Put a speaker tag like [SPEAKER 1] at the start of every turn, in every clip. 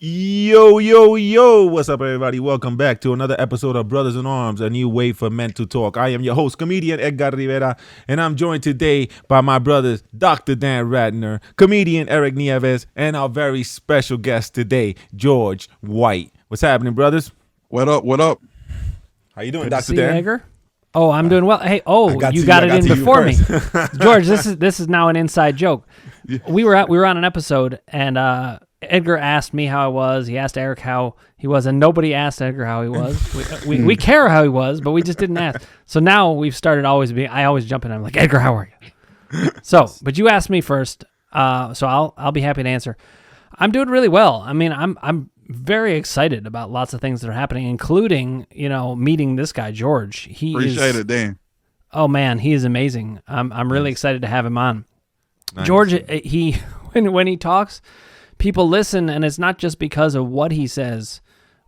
[SPEAKER 1] Yo, yo, yo. What's up, everybody? Welcome back to another episode of Brothers in Arms, a new way for men to talk. I am your host, comedian Edgar Rivera, and I'm joined today by my brothers, Dr. Dan Ratner, comedian Eric Nieves, and our very special guest today, George White. What's happening, brothers?
[SPEAKER 2] What up? What up?
[SPEAKER 1] How you doing,
[SPEAKER 3] Good
[SPEAKER 1] Dr. Dan?
[SPEAKER 3] Edgar? Oh, I'm doing well. Hey, you
[SPEAKER 1] got
[SPEAKER 3] got it in before me. George, this is now an inside joke. We were on an episode, and Edgar asked me how I was. He asked Eric how he was, and nobody asked Edgar how he was. We care how he was, but we just didn't ask. So now we've started I always jump in. I'm like, Edgar, how are you? So, but you asked me first, so I'll be happy to answer. I'm doing really well. I mean, I'm very excited about lots of things that are happening, including, meeting this guy, George.
[SPEAKER 2] Appreciate it, Dan.
[SPEAKER 3] Oh man, he is amazing. I'm really excited to have him on.
[SPEAKER 1] Nice.
[SPEAKER 3] George, when he talks, people listen, and it's not just because of what he says,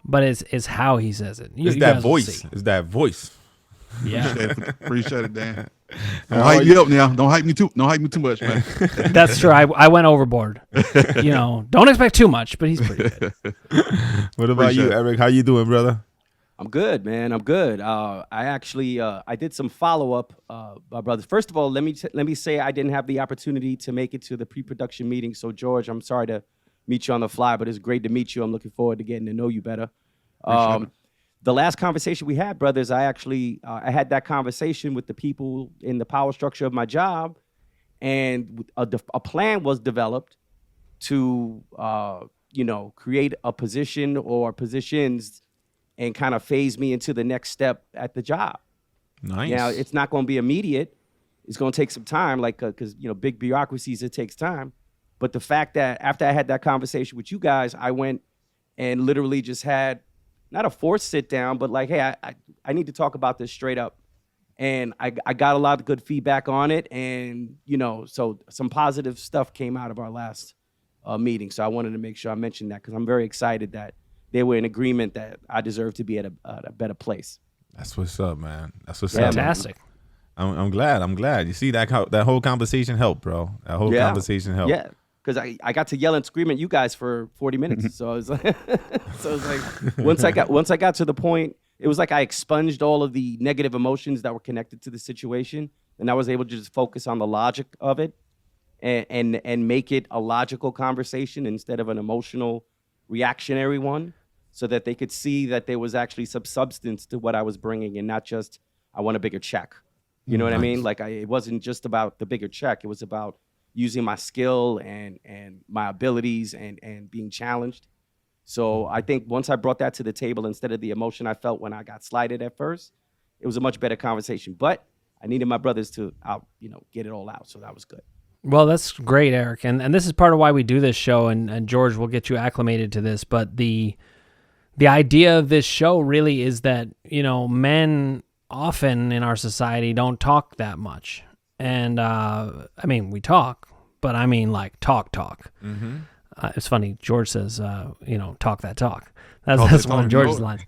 [SPEAKER 3] but it's how he says it.
[SPEAKER 1] It's that voice. It's that voice.
[SPEAKER 3] Yeah,
[SPEAKER 2] Appreciate it, Dan. Don't hype me up now. Don't hype me too much, man.
[SPEAKER 3] that's true. I went overboard. Don't expect too much, but he's pretty good.
[SPEAKER 1] What about you, Eric? How you doing, brother?
[SPEAKER 4] I'm good, man. I'm good. I actually I did some follow-up, my brothers. First of all, let me say I didn't have the opportunity to make it to the pre-production meeting. So, George, I'm sorry to meet you on the fly, but it's great to meet you. I'm looking forward to getting to know you better. The last conversation we had, brothers, I actually I had that conversation with the people in the power structure of my job, and a plan was developed to create a position or positions and kind of phase me into the next step at the job.
[SPEAKER 1] Nice.
[SPEAKER 4] Now, it's not going to be immediate. It's going to take some time, because big bureaucracies, it takes time. But the fact that after I had that conversation with you guys, I went and literally just had not a forced sit down, but like, hey, I need to talk about this straight up. And I got a lot of good feedback on it. And, so some positive stuff came out of our last meeting. So I wanted to make sure I mentioned that because I'm very excited that they were in agreement that I deserve to be at a better place.
[SPEAKER 1] That's what's up, man. That's what's
[SPEAKER 3] Fantastic.
[SPEAKER 1] up. I'm glad. You see that whole conversation helped, bro. That whole conversation helped.
[SPEAKER 4] Yeah. Because I got to yell and scream at you guys for 40 minutes. So I was like, once I got to the point, it was like I expunged all of the negative emotions that were connected to the situation, and I was able to just focus on the logic of it and make it a logical conversation instead of an emotional, reactionary one, so that they could see that there was actually some substance to what I was bringing and not just, I want a bigger check. You know what I mean? Like it wasn't just about the bigger check. It was about using my skill and my abilities and being challenged. So I think once I brought that to the table instead of the emotion I felt when I got slighted at first, it was a much better conversation. But I needed my brothers to get it all out. So that was good.
[SPEAKER 3] Well, that's great, Eric. And this is part of why we do this show, and George will get you acclimated to this. But the idea of this show really is that, men often in our society don't talk that much. And, we talk, but I mean like talk.
[SPEAKER 1] Mm-hmm.
[SPEAKER 3] It's funny. George says, talk that talk. That's one of George's lines.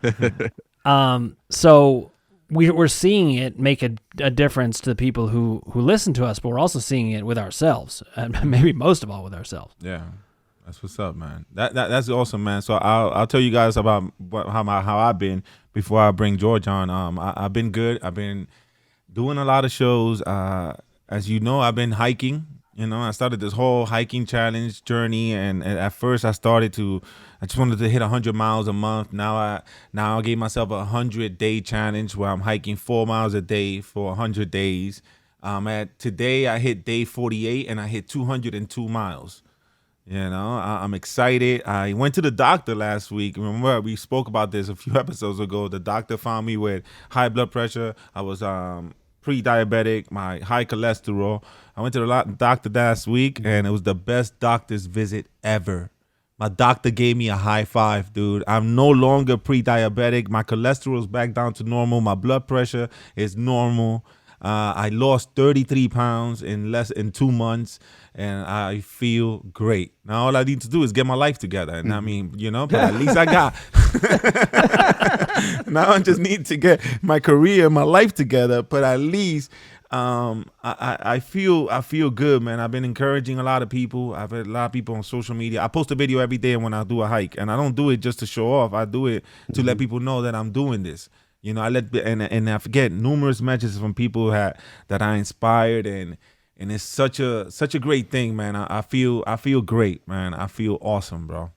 [SPEAKER 3] So we're seeing it make a difference to the people who listen to us, but we're also seeing it with ourselves, and maybe most of all with ourselves.
[SPEAKER 1] Yeah. That's what's up, man. That's awesome, man. So I'll tell you guys about how I've been before I bring George on. I've been good. I've been doing a lot of shows. As you know, I've been hiking. I started this whole hiking challenge journey, and at first I just wanted to hit 100 miles a month. Now I gave myself a 100-day challenge where I'm hiking 4 miles a day for 100 days. Today I hit day 48 and I hit 202 miles. I'm excited. I went to the doctor last week. Remember, we spoke about this a few episodes ago. The doctor found me with high blood pressure. I was pre-diabetic, my high cholesterol. I went to the doctor last week, and it was the best doctor's visit ever. My doctor gave me a high five, dude. I'm no longer pre-diabetic. My cholesterol is back down to normal. My blood pressure is normal. I lost 33 pounds in 2 months, and I feel great. Now all I need to do is get my life together. And but at least I got. Now I just need to get my career and my life together. But at least I feel good, man. I've been encouraging a lot of people. I've had a lot of people on social media. I post a video every day when I do a hike, and I don't do it just to show off. I do it to let people know that I'm doing this. You know, and I forget numerous messages from people that I inspired, and it's such a great thing, man. I feel great, man. I feel awesome, bro.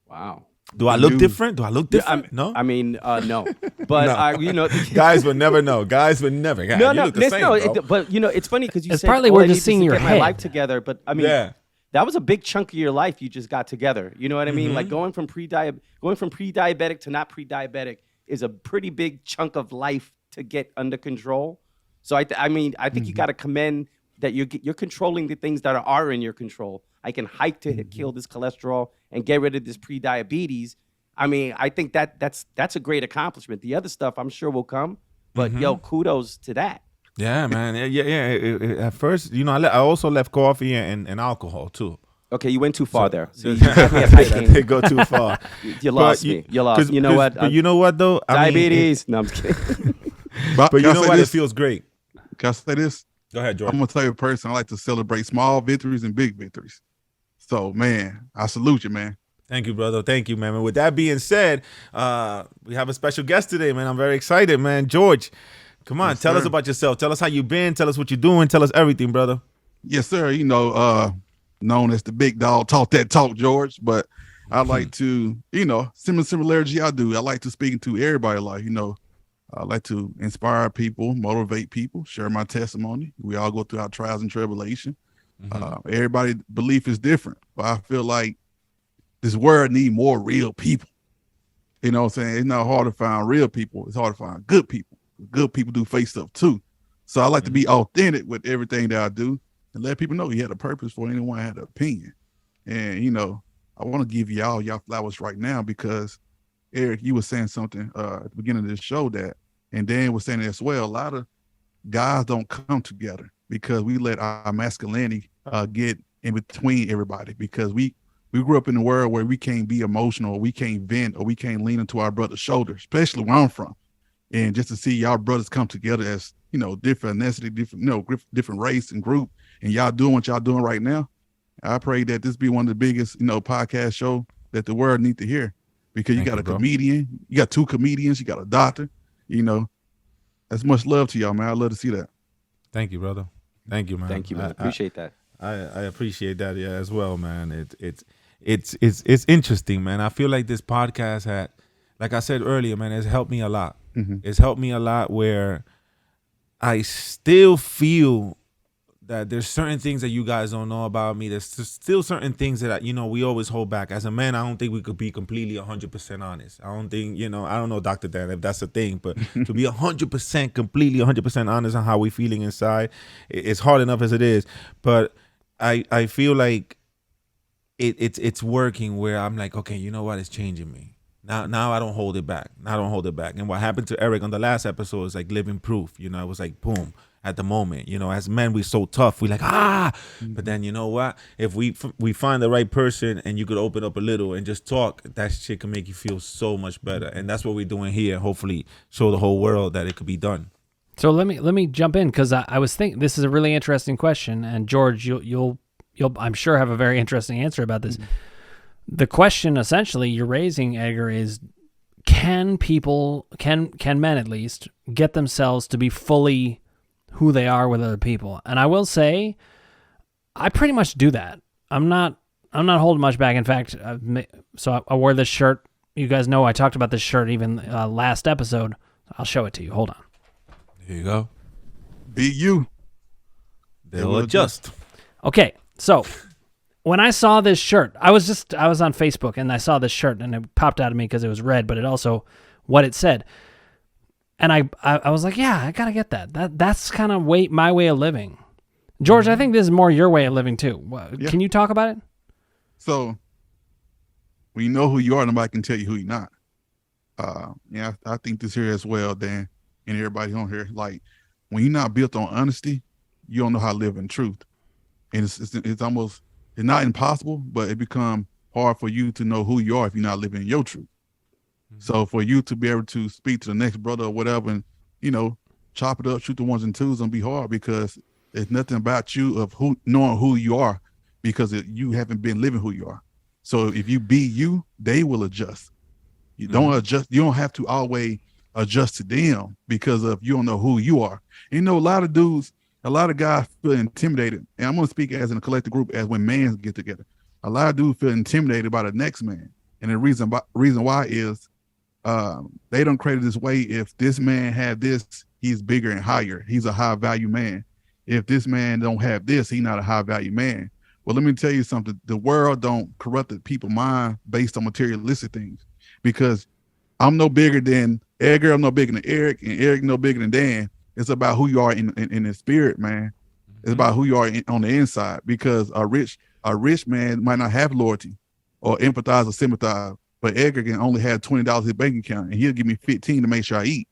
[SPEAKER 4] Wow.
[SPEAKER 1] Do I look different? No.
[SPEAKER 4] I mean, no. But
[SPEAKER 1] No. Guys would never know. Guys would never. God,
[SPEAKER 4] no,
[SPEAKER 1] you
[SPEAKER 4] no,
[SPEAKER 1] look the same, bro.
[SPEAKER 4] but it's funny because you
[SPEAKER 3] It's
[SPEAKER 4] said
[SPEAKER 3] partly
[SPEAKER 4] all
[SPEAKER 3] we're
[SPEAKER 4] I
[SPEAKER 3] just
[SPEAKER 4] need
[SPEAKER 3] seeing
[SPEAKER 4] is to
[SPEAKER 3] your
[SPEAKER 4] get my
[SPEAKER 3] head.
[SPEAKER 4] life together. But I mean,
[SPEAKER 1] Yeah.
[SPEAKER 4] that was a big chunk of your life you just got together. You know what I mean? Like going from pre-diabetic to not pre-diabetic is a pretty big chunk of life to get under control. So I think you got to commend that you're controlling the things that are in your control. I can hike to kill this cholesterol and get rid of this pre-diabetes. I mean, I think that's a great accomplishment. The other stuff I'm sure will come, but yo, kudos to that.
[SPEAKER 1] Yeah, man. Yeah. At first, you know, I also left coffee and alcohol too.
[SPEAKER 4] Okay, you went too far there. So you had me at hiking.
[SPEAKER 1] They go too far.
[SPEAKER 4] You lost me. You lost. You know what?
[SPEAKER 1] But you know what though?
[SPEAKER 4] Diabetes. No, I'm just kidding.
[SPEAKER 1] But you
[SPEAKER 2] Can I
[SPEAKER 1] know
[SPEAKER 2] say
[SPEAKER 1] what?
[SPEAKER 2] this?
[SPEAKER 1] It feels great.
[SPEAKER 2] Can I say this?
[SPEAKER 1] Go ahead,
[SPEAKER 2] I'm
[SPEAKER 1] Jordan.
[SPEAKER 2] gonna tell you a person I like to celebrate small victories and big victories. So man, I salute you, man.
[SPEAKER 1] Thank you, brother. Thank you, man. And with that being said, we have a special guest today, man. I'm very excited, man. George, come on,
[SPEAKER 2] Yes,
[SPEAKER 1] tell us
[SPEAKER 2] sir.
[SPEAKER 1] about yourself. Tell us how you been. Tell us what you're doing. Tell us everything, brother.
[SPEAKER 2] Yes, sir. You know, known as the big dog, talk that talk, George. But I like to, you know, similarity I do. I like to speak to everybody. Like, you know, I like to inspire people, motivate people, share my testimony. We all go through our trials and tribulation. Everybody's belief is different, but I feel like this world need more real people. You know what I'm saying? It's not hard to find real people. It's hard to find good people. Good people do fake stuff too. So I like to be authentic with everything that I do and let people know you had a purpose for anyone had an opinion. And, you know, I want to give y'all flowers right now because Eric, you were saying something at the beginning of this show that, and Dan was saying it as well, a lot of guys don't come together because we let our masculinity get in between everybody because we grew up in a world where we can't be emotional, or we can't vent, or we can't lean into our brother's shoulder, especially where I'm from. And just to see y'all brothers come together as, you know, different ethnicity, different, you know, different race and group, and y'all doing what y'all doing right now, I pray that this be one of the biggest, you know, podcast show that the world need to hear because you got a comedian, you got two comedians, you got a doctor, you know. That's much love to y'all, man. I love to see that.
[SPEAKER 1] Thank you, brother. Thank you, man.
[SPEAKER 4] Thank you, man. Appreciate that.
[SPEAKER 1] I appreciate that, yeah, as well, man. It's interesting, man. I feel like this podcast had, like I said earlier, man, it's helped me a lot. It's helped me a lot where I still feel that there's certain things that you guys don't know about me. There's still certain things that, you know, we always hold back. As a man, I don't think we could be completely 100% honest. I don't think, you know, I don't know, Dr. Dan, if that's a thing, but to be 100%, completely 100% honest on how we feeling inside, it's hard enough as it is. But I feel like it's working where I'm like, okay, you know what? It's changing me. Now I don't hold it back. And what happened to Eric on the last episode is like living proof. You know, it was like, boom. At the moment, you know, as men, we're so tough. We like, but then you know what? If we find the right person and you could open up a little and just talk, that shit can make you feel so much better. And that's what we're doing here. Hopefully, show the whole world that it could be done.
[SPEAKER 3] So let me jump in because I was thinking this is a really interesting question, and George, you'll I'm sure have a very interesting answer about this. The question essentially you're raising, Edgar, is can men at least get themselves to be fully who they are with other people? And I will say, I pretty much do that. I'm not holding much back. In fact, I wore this shirt. You guys know I talked about this shirt even last episode. I'll show it to you. Hold on.
[SPEAKER 1] Here you go.
[SPEAKER 2] Be you.
[SPEAKER 1] They'll adjust.
[SPEAKER 3] Okay, so when I saw this shirt, I was on Facebook and I saw this shirt and it popped out of me because it was red, but it also what it said. And I was like, yeah, I gotta get that. That's kind of my way of living. George, I think this is more your way of living too.
[SPEAKER 2] Yeah.
[SPEAKER 3] Can you talk about it?
[SPEAKER 2] So when you know who you are, nobody can tell you who you're not. Yeah, I think this here as well, Dan, and everybody on here. Like when you're not built on honesty, you don't know how to live in truth. And it's almost, it's not impossible, but it becomes hard for you to know who you are if you're not living in your truth. So for you to be able to speak to the next brother or whatever, and, you know, chop it up, shoot the ones and twos, and be hard because it's nothing about you of knowing who you are because you haven't been living who you are. So if you be you, they will adjust. You don't adjust. You don't have to always adjust to them because of you don't know who you are. You know, a lot of guys feel intimidated, and I'm gonna speak as in a collective group as when men get together. A lot of dudes feel intimidated by the next man, and the reason why is they don't create it this way. If this man had this, he's bigger and higher. He's a high value man. If this man don't have this, he's not a high value man. Well, let me tell you something. The world don't corrupt the people's mind based on materialistic things, because I'm no bigger than Edgar. I'm no bigger than Eric, and Eric no bigger than Dan. It's about who you are in the spirit, man. It's about who you are on the inside, because a rich man might not have loyalty or empathize or sympathize, but Edgar can only have $20 in his bank account, and he'll give me 15 to make sure I eat.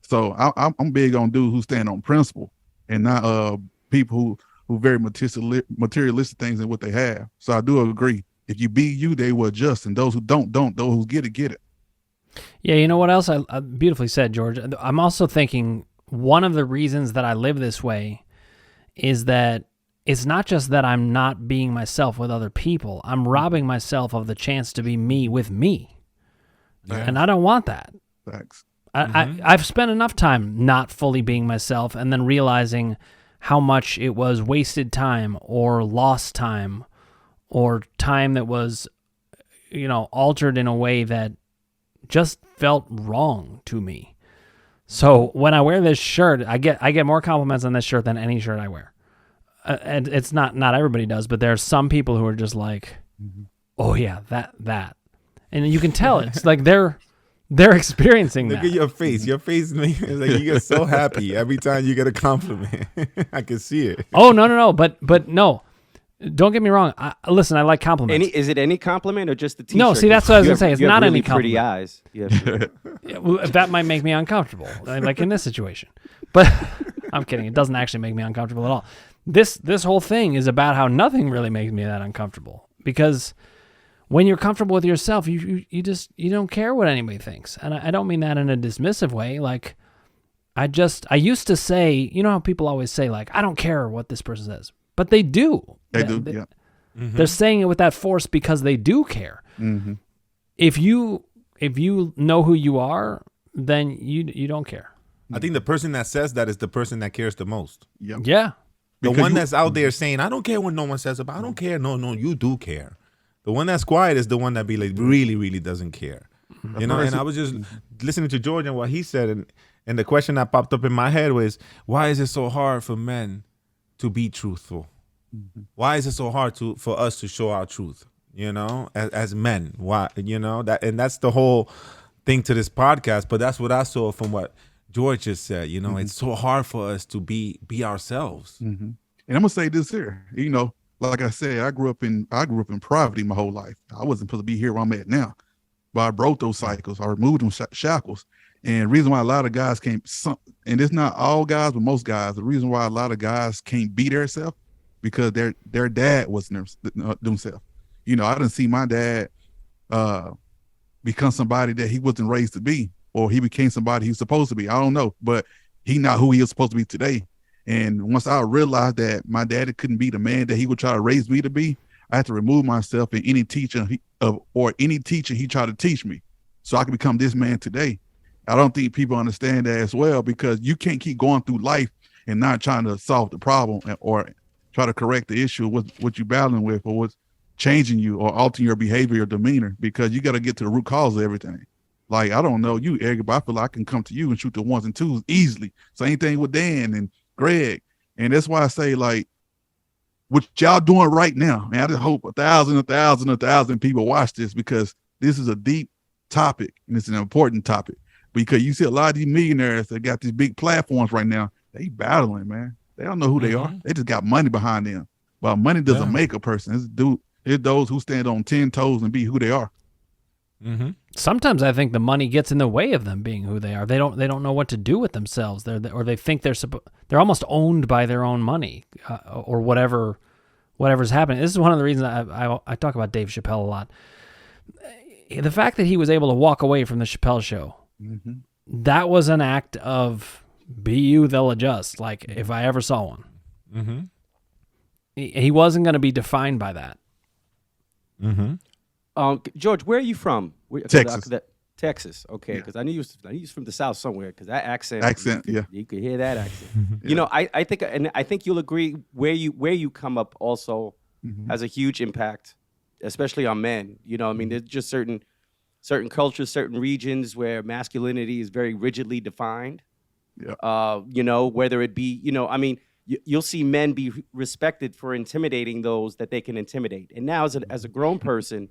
[SPEAKER 2] So I'm big on dudes who stand on principle and not people who very materialistic things in what they have. So I do agree. If you be you, they will adjust, and those who don't. Those who get it.
[SPEAKER 3] Yeah, you know what else? I beautifully said, George. I'm also thinking one of the reasons that I live this way is that it's not just that I'm not being myself with other people. I'm robbing myself of the chance to be me with me. Yeah. And I don't want that.
[SPEAKER 2] Thanks.
[SPEAKER 3] I've spent enough time not fully being myself and then realizing how much it was wasted time or lost time or time that was, altered in a way that just felt wrong to me. So when I wear this shirt, I get more compliments on this shirt than any shirt I wear. And it's not everybody does, but there are some people who are just like, oh yeah, that. And you can tell it's like they're experiencing that.
[SPEAKER 1] Look at your face. Your face is like you get so happy every time you get a compliment. I can see it.
[SPEAKER 3] Oh, no. But no. Don't get me wrong. Listen, I like compliments.
[SPEAKER 4] Is it any compliment or just the t-shirt?
[SPEAKER 3] No, see, that's what I was going to say. It's not any
[SPEAKER 4] pretty
[SPEAKER 3] compliment.
[SPEAKER 4] Eyes.
[SPEAKER 3] Yeah, well, that might make me uncomfortable, like in this situation. But I'm kidding. It doesn't actually make me uncomfortable at all. This whole thing is about how nothing really makes me that uncomfortable, because when you're comfortable with yourself, you don't care what anybody thinks. And I don't mean that in a dismissive way. Like, I used to say, you know how people always say, like, I don't care what this person says. But they do.
[SPEAKER 2] They do, yeah.
[SPEAKER 3] Mm-hmm. They're saying it with that force because they do care.
[SPEAKER 2] Mm-hmm.
[SPEAKER 3] If you know who you are, then you don't care.
[SPEAKER 1] I think the person that says that is the person that cares the most.
[SPEAKER 2] Yep.
[SPEAKER 3] Yeah.
[SPEAKER 1] The one that's out there saying, I don't care what no one says about, I don't care. No, you do care. The one that's quiet is the one that be like really, really doesn't care. You know, and I was just listening to George and what he said, and the question that popped up in my head was, why is it so hard for men to be truthful? Why is it so hard for us to show our truth, as men? Why, and that's the whole thing to this podcast. But that's what I saw from what George just said. It's so hard for us to be ourselves.
[SPEAKER 2] Mm-hmm. And I'm gonna say this here, like I said, I grew up in poverty my whole life. I wasn't supposed to be here where I'm at now, but I broke those cycles. I removed them shackles. And the reason why a lot of guys can't, and it's not all guys, but most guys, the reason why a lot of guys can't be themselves because their dad wasn't themselves. I didn't see my dad become somebody that he wasn't raised to be, or he became somebody he was supposed to be. I don't know, but he not who he was supposed to be today. And once I realized that my daddy couldn't be the man that he would try to raise me to be, I had to remove myself in any teacher any teacher he tried to teach me, so I could become this man today. I don't think people understand that as well, because you can't keep going through life and not trying to solve the problem or try to correct the issue with what you're battling with or what's changing you or altering your behavior or demeanor, because you got to get to the root cause of everything. Like, I don't know you, Edgar, but I feel like I can come to you and shoot the ones and twos easily. Same thing with Dan and Greg. And that's why I say, like, what y'all doing right now, man, I just hope 1,000 people watch this, because this is a deep topic and it's an important topic. Because you see a lot of these millionaires that got these big platforms right now, they battling, man. They don't know who they are. They just got money behind them. But money doesn't make a person. It's those who stand on 10 toes and be who they are.
[SPEAKER 1] Mm-hmm.
[SPEAKER 3] Sometimes I think the money gets in the way of them being who they are. They don't know what to do with themselves. They think they're almost owned by their own money or whatever's happening. This is one of the reasons I talk about Dave Chappelle a lot. The fact that he was able to walk away from the Chappelle show, that was an act of be you, they'll adjust. Like if I ever saw one,
[SPEAKER 1] Mm-hmm.
[SPEAKER 3] he wasn't going to be defined by that.
[SPEAKER 1] Mm-hmm.
[SPEAKER 4] George, where are you from?
[SPEAKER 2] Texas.
[SPEAKER 4] Texas. Okay, because I knew you was from the South somewhere. Because that accent,
[SPEAKER 2] Yeah.
[SPEAKER 4] you could hear that accent. You know, I think you'll agree where you come up also has a huge impact, especially on men. You know, I mean, there's just certain cultures, certain regions where masculinity is very rigidly defined.
[SPEAKER 2] Yeah.
[SPEAKER 4] You know, whether it be, you know, I mean, you'll see men be respected for intimidating those that they can intimidate. And now as a grown person,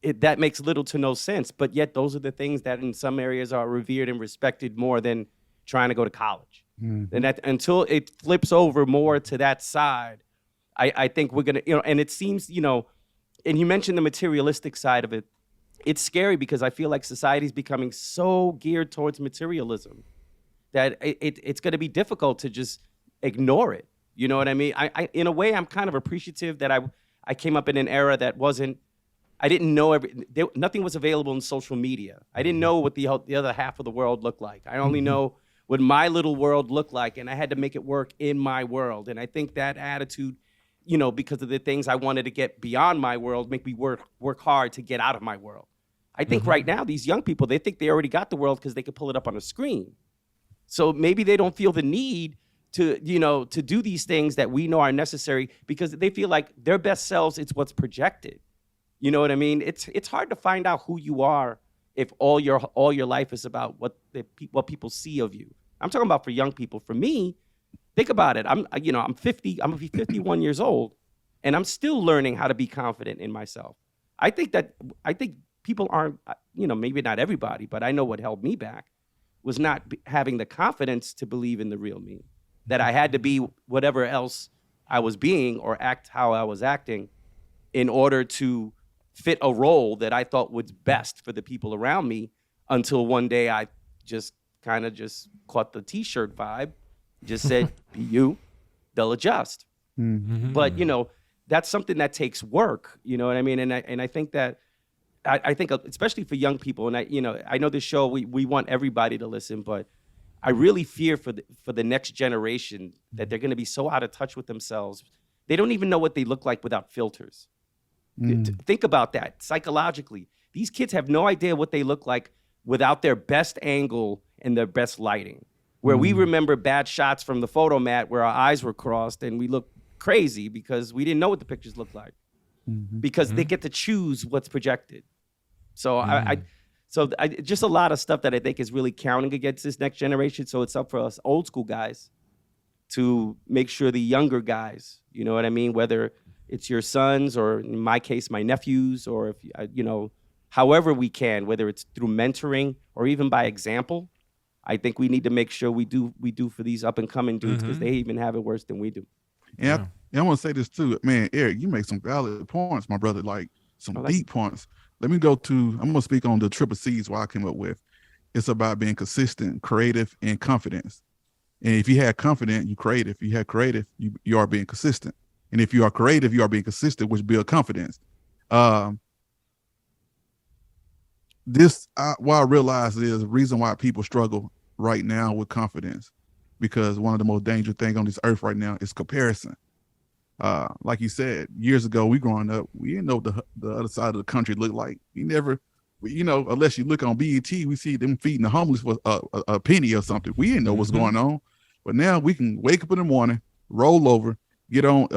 [SPEAKER 4] that makes little to no sense. But yet those are the things that in some areas are revered and respected more than trying to go to college. And that until it flips over more to that side, I think we're going to, you know, and it seems, you know, and you mentioned the materialistic side of it. It's scary because I feel like society is becoming so geared towards materialism that it's going to be difficult to just ignore it. You know what I mean? I in a way, I'm kind of appreciative that I came up in an era that I didn't know nothing was available in social media. I didn't know what the other half of the world looked like. I only know what my little world looked like, and I had to make it work in my world. And I think that attitude, you know, because of the things I wanted to get beyond my world, make me work hard to get out of my world. I think right now, these young people, they think they already got the world because they could pull it up on a screen. So maybe they don't feel the need to, you know, to do these things that we know are necessary because they feel like their best selves, it's what's projected. You know what I mean? It's hard to find out who you are if all your life is about what people see of you. I'm talking about for young people. For me, think about it. I'm 50. I'm gonna be 51 years old, and I'm still learning how to be confident in myself. I think people aren't, you know, maybe not everybody, but I know what held me back was not having the confidence to believe in the real me, that I had to be whatever else I was being or act how I was acting in order to fit a role that I thought was best for the people around me, until one day I just kind of just caught the T-shirt vibe, just said, be you, they'll adjust. But, you know, that's something that takes work, you know what I mean? And I think that, I think especially for young people, and I know this show, we want everybody to listen, but I really fear for the next generation that they're going to be so out of touch with themselves. They don't even know what they look like without filters. Think about that psychologically. These kids have no idea what they look like without their best angle and their best lighting. Where we remember bad shots from the photo mat where our eyes were crossed and we looked crazy because we didn't know what the pictures looked like. Because they get to choose what's projected. So just a lot of stuff that I think is really counting against this next generation. So it's up for us old school guys to make sure the younger guys, you know what I mean? Whether it's your sons or in my case, my nephews, or if, you know, however we can, whether it's through mentoring or even by example, I think we need to make sure we do for these up and coming dudes because they even have it worse than we do.
[SPEAKER 2] Yeah. I want to say this too, man, Eric, you make some valid points, my brother, like some deep points. I'm going to speak on the triple C's what I came up with. It's about being consistent, creative, and confidence. And if you have confidence, you're creative. If you have creative, you are being consistent. And if you are creative, you are being consistent, which builds confidence. What I realize is the reason why people struggle right now with confidence, because one of the most dangerous things on this earth right now is comparison. Like you said, years ago, we growing up, we didn't know what the other side of the country looked like. We never, you know, unless you look on BET, we see them feeding the homeless for a penny or something. We didn't know what's going on. But now we can wake up in the morning, roll over, get on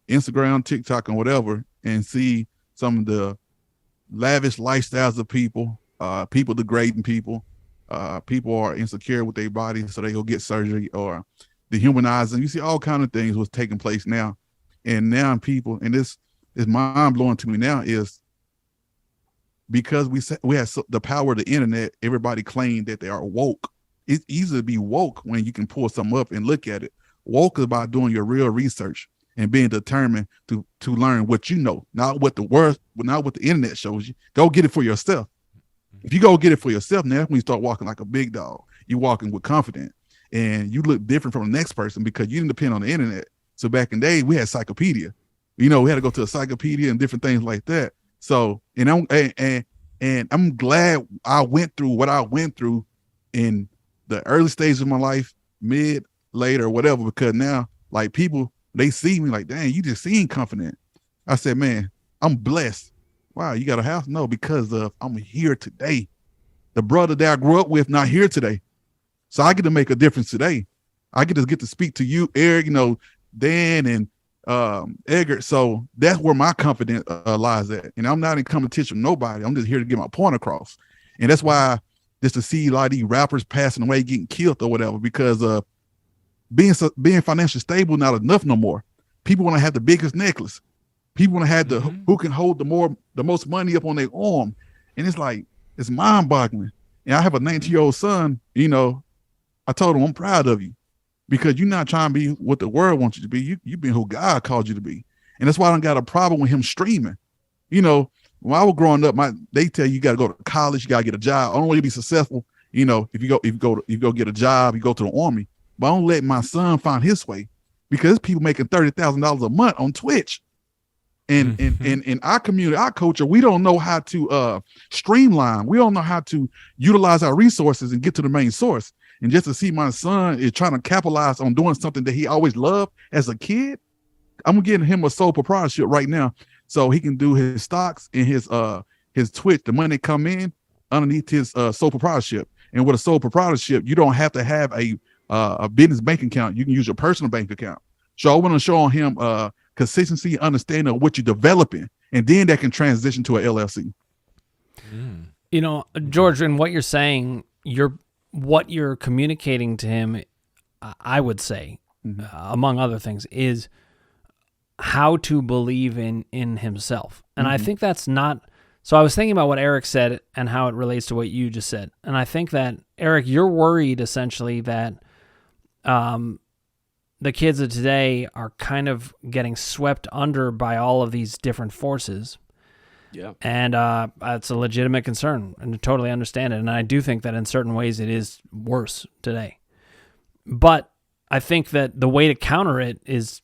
[SPEAKER 2] Instagram, TikTok, and whatever, and see some of the lavish lifestyles of people, people degrading people. People are insecure with their bodies, so they go get surgery or dehumanizing. You see all kind of things what's taking place now. And now people, and this is mind blowing to me now, is because we have the power of the internet, everybody claimed that they are woke. It's easy to be woke when you can pull something up and look at it. Woke is about doing your real research and being determined to learn what you know, not what the internet shows you. Go get it for yourself. If you go get it for yourself, now when you start walking like a big dog, you're walking with confidence and you look different from the next person because you didn't depend on the internet. So back in the day, we had encyclopedia. You know, we had to go to a encyclopedia and different things like that. So, and I'm glad I went through what I went through in the early stages of my life mid, late, or whatever, because now like people, they see me like, dang, you just seem confident. I said, man, I'm blessed. Wow, you got a house? No, because of I'm here today. The brother that I grew up with not here today. So I get to make a difference today. I get to speak to you, Eric, Dan and Edgar. So that's where my confidence lies at. And I'm not in competition with nobody. I'm just here to get my point across. And that's why just to see a lot of these rappers passing away, getting killed or whatever, because being financially stable not enough no more. People want to have the biggest necklace. People want to have who can hold the most money up on their arm. And it's like, it's mind-boggling. And I have a 19-year-old son, I told him, I'm proud of you because you're not trying to be what the world wants you to be. You been who God called you to be. And that's why I don't got a problem with him streaming. When I was growing up, they tell you got to go to college, you got to get a job. Only way to be successful, if you go get a job, you go to the army. But I don't let my son find his way because people making $30,000 a month on Twitch. And in our community, our culture, we don't know how to streamline. We don't know how to utilize our resources and get to the main source. And just to see my son is trying to capitalize on doing something that he always loved as a kid, I'm getting him a sole proprietorship right now, so he can do his stocks and his Twitch. The money come in underneath his sole proprietorship. And with a sole proprietorship, you don't have to have a business bank account. You can use your personal bank account. So I want to show him consistency, understanding of what you're developing, and then that can transition to an LLC.
[SPEAKER 3] George, and what you're saying, what you're communicating to him, I would say, among other things, is how to believe in himself. And I think that's not. So I was thinking about what Eric said and how it relates to what you just said. And I think that, Eric, you're worried essentially that the kids of today are kind of getting swept under by all of these different forces.
[SPEAKER 4] Yeah.
[SPEAKER 3] And it's a legitimate concern, and I totally understand it. And I do think that in certain ways it is worse today. But I think that the way to counter it is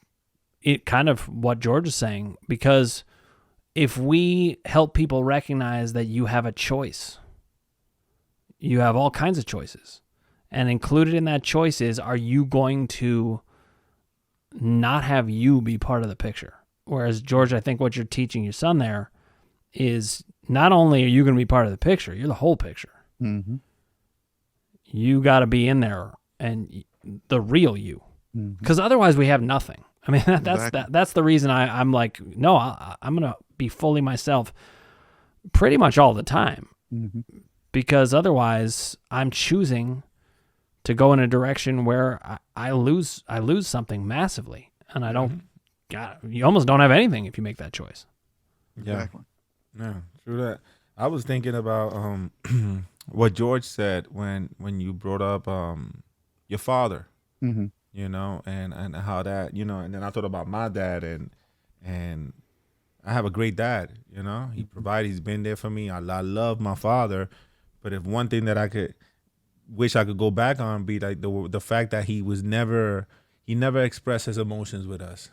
[SPEAKER 3] kind of what George is saying, because if we help people recognize that you have a choice, you have all kinds of choices, and included in that choice is, are you going to not have you be part of the picture? Whereas, George, I think what you're teaching your son there is not only are you going to be part of the picture, you're the whole picture.
[SPEAKER 2] Mm-hmm.
[SPEAKER 3] You got to be in there and the real you, because otherwise we have nothing. I mean, that's the reason I'm like, no, I'm going to be fully myself pretty much all the time, because otherwise I'm choosing to go in a direction where I lose something massively, and I don't. God, you almost don't have anything if you make that choice.
[SPEAKER 1] Yeah,
[SPEAKER 2] Exactly.
[SPEAKER 1] yeah, true that. I was thinking about what George said when you brought up your father,
[SPEAKER 2] Mm-hmm.
[SPEAKER 1] and how that, and then I thought about my dad, and I have a great dad, he provided, he's been there for me. I love my father, but if one thing that I could wish I could go back on be like the fact that he never expressed his emotions with us.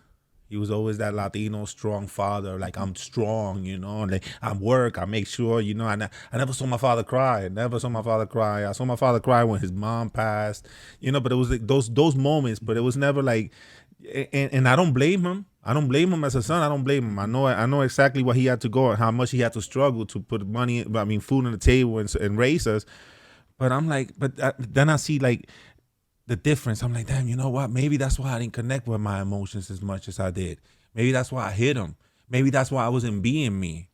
[SPEAKER 1] He was always that Latino strong father, like, I'm strong, like, I work, I make sure, I never saw my father cry. I saw my father cry when his mom passed, but it was like those moments, but it was never like, and I don't blame him. I don't blame him as a son. I don't blame him. I know exactly what he had to go and how much he had to struggle to put food on the table and raise us. But I'm like, then I see like the difference. I'm like, damn, you know what? Maybe that's why I didn't connect with my emotions as much as I did. Maybe that's why I hit him. Maybe that's why I wasn't being me.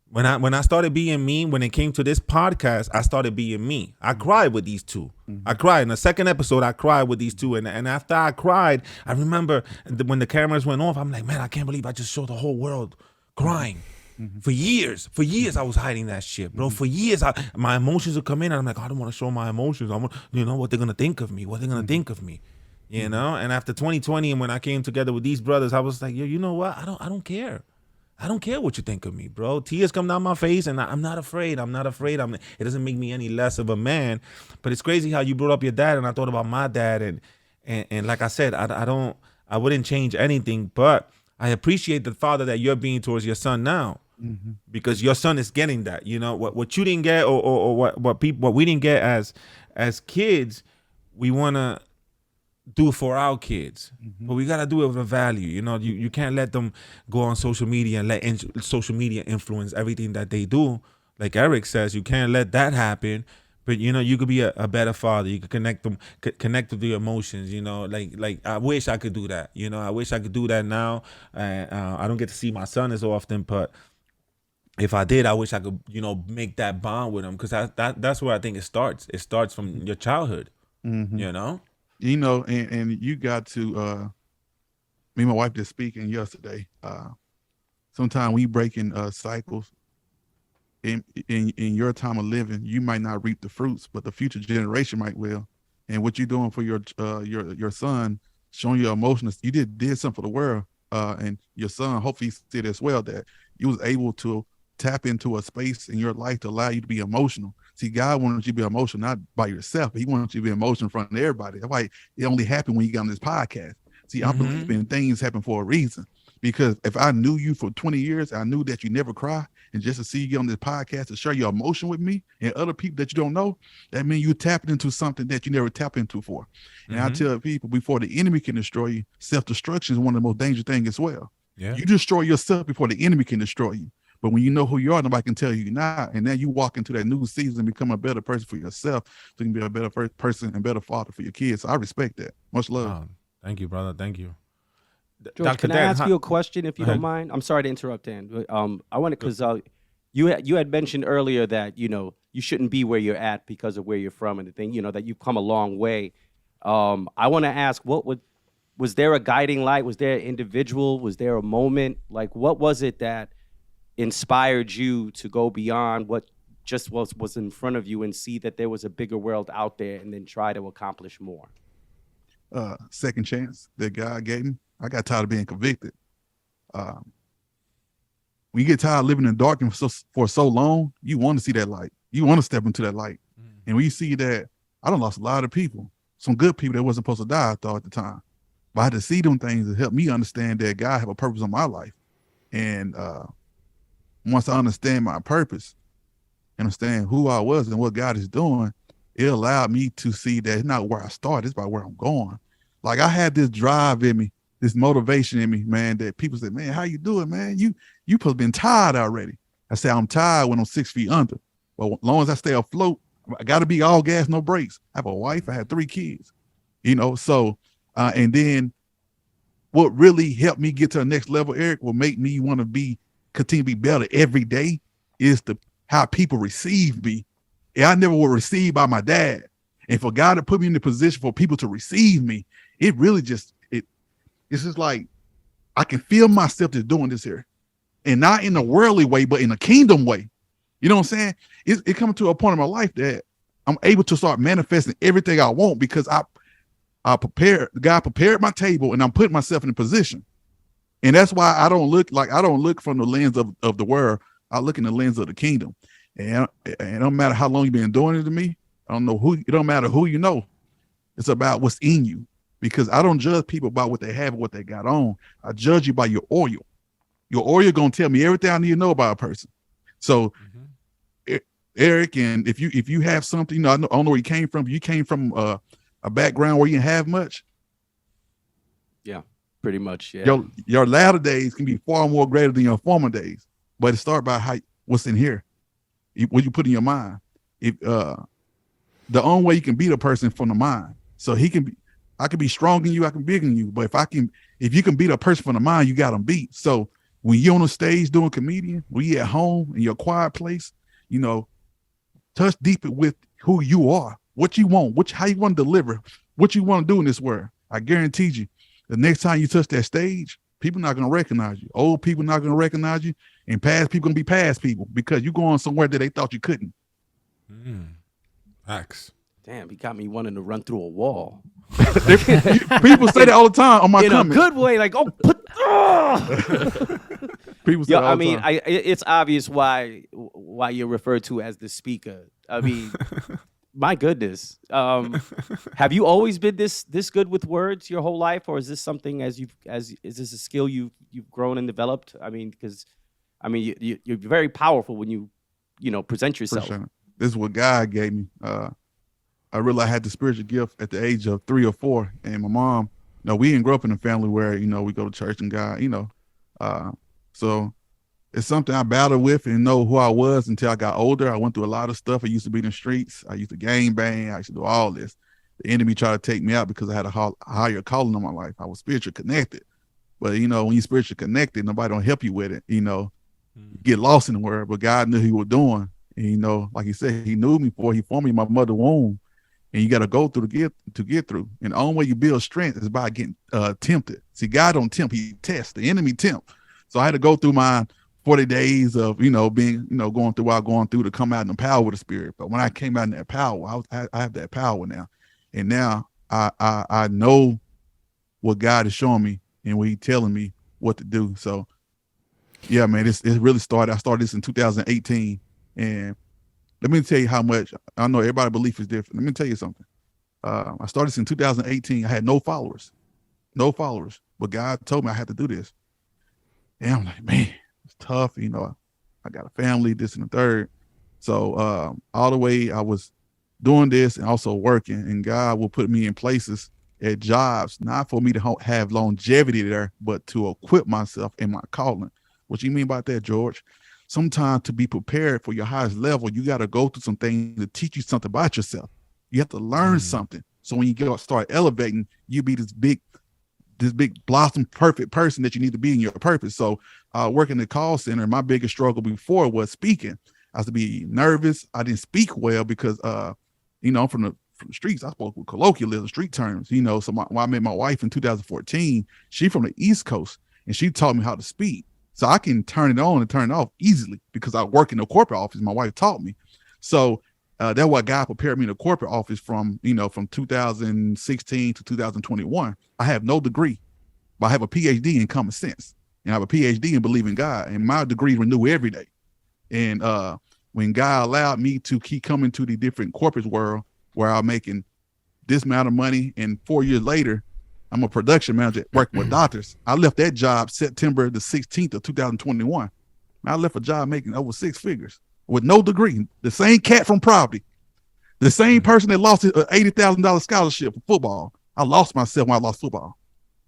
[SPEAKER 1] When I started being me, when it came to this podcast, I started being me. I cried with these two. I cried. In the second episode, I cried with these two. And after I cried, I remember when the cameras went off, I'm like, man, I can't believe I just showed the whole world crying. For years I was hiding that shit, bro. For years, my emotions would come in, and I'm like, I don't want to show my emotions. I want, what they're gonna think of me. What they're gonna think of me, And after 2020, and when I came together with these brothers, I was like, yo, you know what? I don't care. I don't care what you think of me, bro. Tears come down my face, and I'm not afraid. It doesn't make me any less of a man. But it's crazy how you brought up your dad, and I thought about my dad, and like I said, I wouldn't change anything, but I appreciate the father that you're being towards your son now. Because your son is getting that, what you didn't get, or what we didn't get as kids. We want to do it for our kids, but we gotta do it with a value. You know, you can't let them go on social media and let social media influence everything that they do. Like Eric says, you can't let that happen. But you know, you could be a better father. You could connect them, connect with the emotions. You know, like I wish I could do that. You know, I wish I could do that now. I don't get to see my son as often, but if I did, I wish I could, you know, make that bond with him, because that's where I think it starts. It starts from your childhood. You know.
[SPEAKER 2] You know, and you got to. Me and my wife just speaking yesterday. Sometimes we break in cycles. In your time of living, you might not reap the fruits, but the future generation might will. And what you're doing for your son, showing your emotions, you did something for the world. And your son, hopefully, see it as well, that you was able to tap into a space in your life to allow you to be emotional. See, God wants you to be emotional, not by yourself, but He wants you to be emotional in front of everybody. That's why it only happened when you got on this podcast. See, I believe in things happen for a reason. Because if I knew you for 20 years, I knew that you never cry, and just to see you get on this podcast to share your emotion with me and other people that you don't know, that means you tapping into something that you never tap into for. And I tell people, before the enemy can destroy you, self-destruction is one of the most dangerous things as well.
[SPEAKER 1] Yeah.
[SPEAKER 2] You destroy yourself before the enemy can destroy you. But when you know who you are, nobody can tell you you're not. And then you walk into that new season and become a better person for yourself, so you can be a better person and better father for your kids. So I respect that. Much love.
[SPEAKER 1] Oh, thank you, brother. Thank you.
[SPEAKER 4] George,
[SPEAKER 1] Dr.
[SPEAKER 4] can I
[SPEAKER 1] Dan,
[SPEAKER 4] ask you a question if you don't mind? I'm sorry to interrupt, Dan. But, I want to, because you had mentioned earlier that, you know, you shouldn't be where you're at because of where you're from and the thing, you know, that you've come a long way. I want to ask, was there a guiding light? Was there an individual? Was there a moment? Like, what was it that inspired you to go beyond what just was in front of you and see that there was a bigger world out there and then try to accomplish more?
[SPEAKER 2] Second chance that God gave me. I got tired of being convicted. When you get tired of living in darkness for so long, you want to see that light. You want to step into that light. And when you see that, I done lost a lot of people, some good people that wasn't supposed to die, I thought at the time. But I had to see them things that helped me understand that God have a purpose on my life. And once I understand my purpose, understand who I was and what God is doing, it allowed me to see that it's not where I started, it's about where I'm going. Like, I had this drive in me, this motivation in me, man, that people said, man, how you doing, man? You supposed to been tired already. I said, I'm tired when I'm 6 feet under. But as long as I stay afloat, I got to be all gas, no brakes. I have a wife. I had 3 kids, you know? So, and then what really helped me get to the next level, Eric, will make me want to continue to be better every day is how people receive me. And I never was received by my dad. And for God to put me in the position for people to receive me, it really just, it's just like, I can feel myself just doing this here. And not in a worldly way, but in a kingdom way. You know what I'm saying? It comes to a point in my life that I'm able to start manifesting everything I want because God prepared my table and I'm putting myself in a position. And that's why I don't look from the lens of the world. I look in the lens of the kingdom. And it don't matter how long you've been doing it to me. It don't matter who you know. It's about what's in you. Because I don't judge people by what they have and what they got on. I judge you by your oil. Your oil gonna tell me everything I need to know about a person. So, Eric, and if you have something, you know, I don't know where you came from. You came from a background where you didn't have much.
[SPEAKER 4] Yeah, pretty much. Yeah.
[SPEAKER 2] Your latter days can be far more greater than your former days. But it starts by what's in here, what you put in your mind. If the only way you can beat a person from the mind, so I can be strong in you, I can be big in you. But if you can beat a person from the mind, you got them beat. So when you're on the stage doing comedian, when you're at home in your quiet place, you know, touch deep with who you are, what you want, how you want to deliver, what you want to do in this world. I guarantee you, the next time you touch that stage, people not going to recognize you. Old people not going to recognize you, and past people going to be past people because you're going somewhere that they thought you couldn't.
[SPEAKER 1] Facts.
[SPEAKER 4] Damn, he got me wanting to run through a wall.
[SPEAKER 2] People say that all the time on my comments.
[SPEAKER 4] In a good way, like,
[SPEAKER 2] People say
[SPEAKER 4] Yo,
[SPEAKER 2] that all the time.
[SPEAKER 4] it's obvious why you're referred to as the speaker. I mean, my goodness. Have you always been this good with words your whole life, or is this something is this a skill you've grown and developed? I mean, because you're very powerful when you present yourself.
[SPEAKER 2] Sure. This is what God gave me. I realized I had the spiritual gift at the age of 3 or 4. And my mom, we didn't grow up in a family where, we go to church and God, so it's something I battled with and know who I was until I got older. I went through a lot of stuff. I used to be in the streets. I used to gang bang. I used to do all this. The enemy tried to take me out because I had a higher calling on my life. I was spiritually connected. But, when you're spiritually connected, nobody don't help you with it. You get lost in the world, but God knew he was doing. And, like he said, he knew me before he formed me in my mother's womb. And you got to go through to get through. And the only way you build strength is by getting tempted. See, God don't tempt, he tests. The enemy tempt. So I had to go through my 40 days of, being, going through what I'm going through to come out in the power of the spirit. But when I came out in that power, I have that power now. And now I know what God is showing me and what he's telling me what to do. So, yeah, man, it really started. I started this in 2018. And let me tell you how much, I know everybody's belief is different. Let me tell you something. I started this in 2018. I had no followers, but God told me I had to do this. And I'm like, man, it's tough. I got a family, this and the third. So all the way I was doing this and also working, and God will put me in places at jobs, not for me to have longevity there, but to equip myself in my calling. What you mean by that, George? Sometimes to be prepared for your highest level, you got to go through some things to teach you something about yourself. You have to learn something. So when you start elevating, you be this big blossom perfect person that you need to be in your purpose. So working in the call center, my biggest struggle before was speaking. I used to be nervous. I didn't speak well because I'm from the streets. I spoke with colloquialism, street terms, so when I met my wife in 2014, she from the East Coast and she taught me how to speak. So I can turn it on and turn it off easily because I work in the corporate office. My wife taught me. So that's what God prepared me in the corporate office from 2016 to 2021. I have no degree, but I have a PhD in common sense and I have a PhD in believing God, and my degree renew every day. And when God allowed me to keep coming to the different corporate world where I'm making this amount of money, and 4 years later, I'm a production manager working with doctors. I left that job September the 16th of 2021. I left a job making over 6 figures with no degree. The same cat from Property, the same person that lost an $80,000 scholarship for football. I lost myself when I lost football,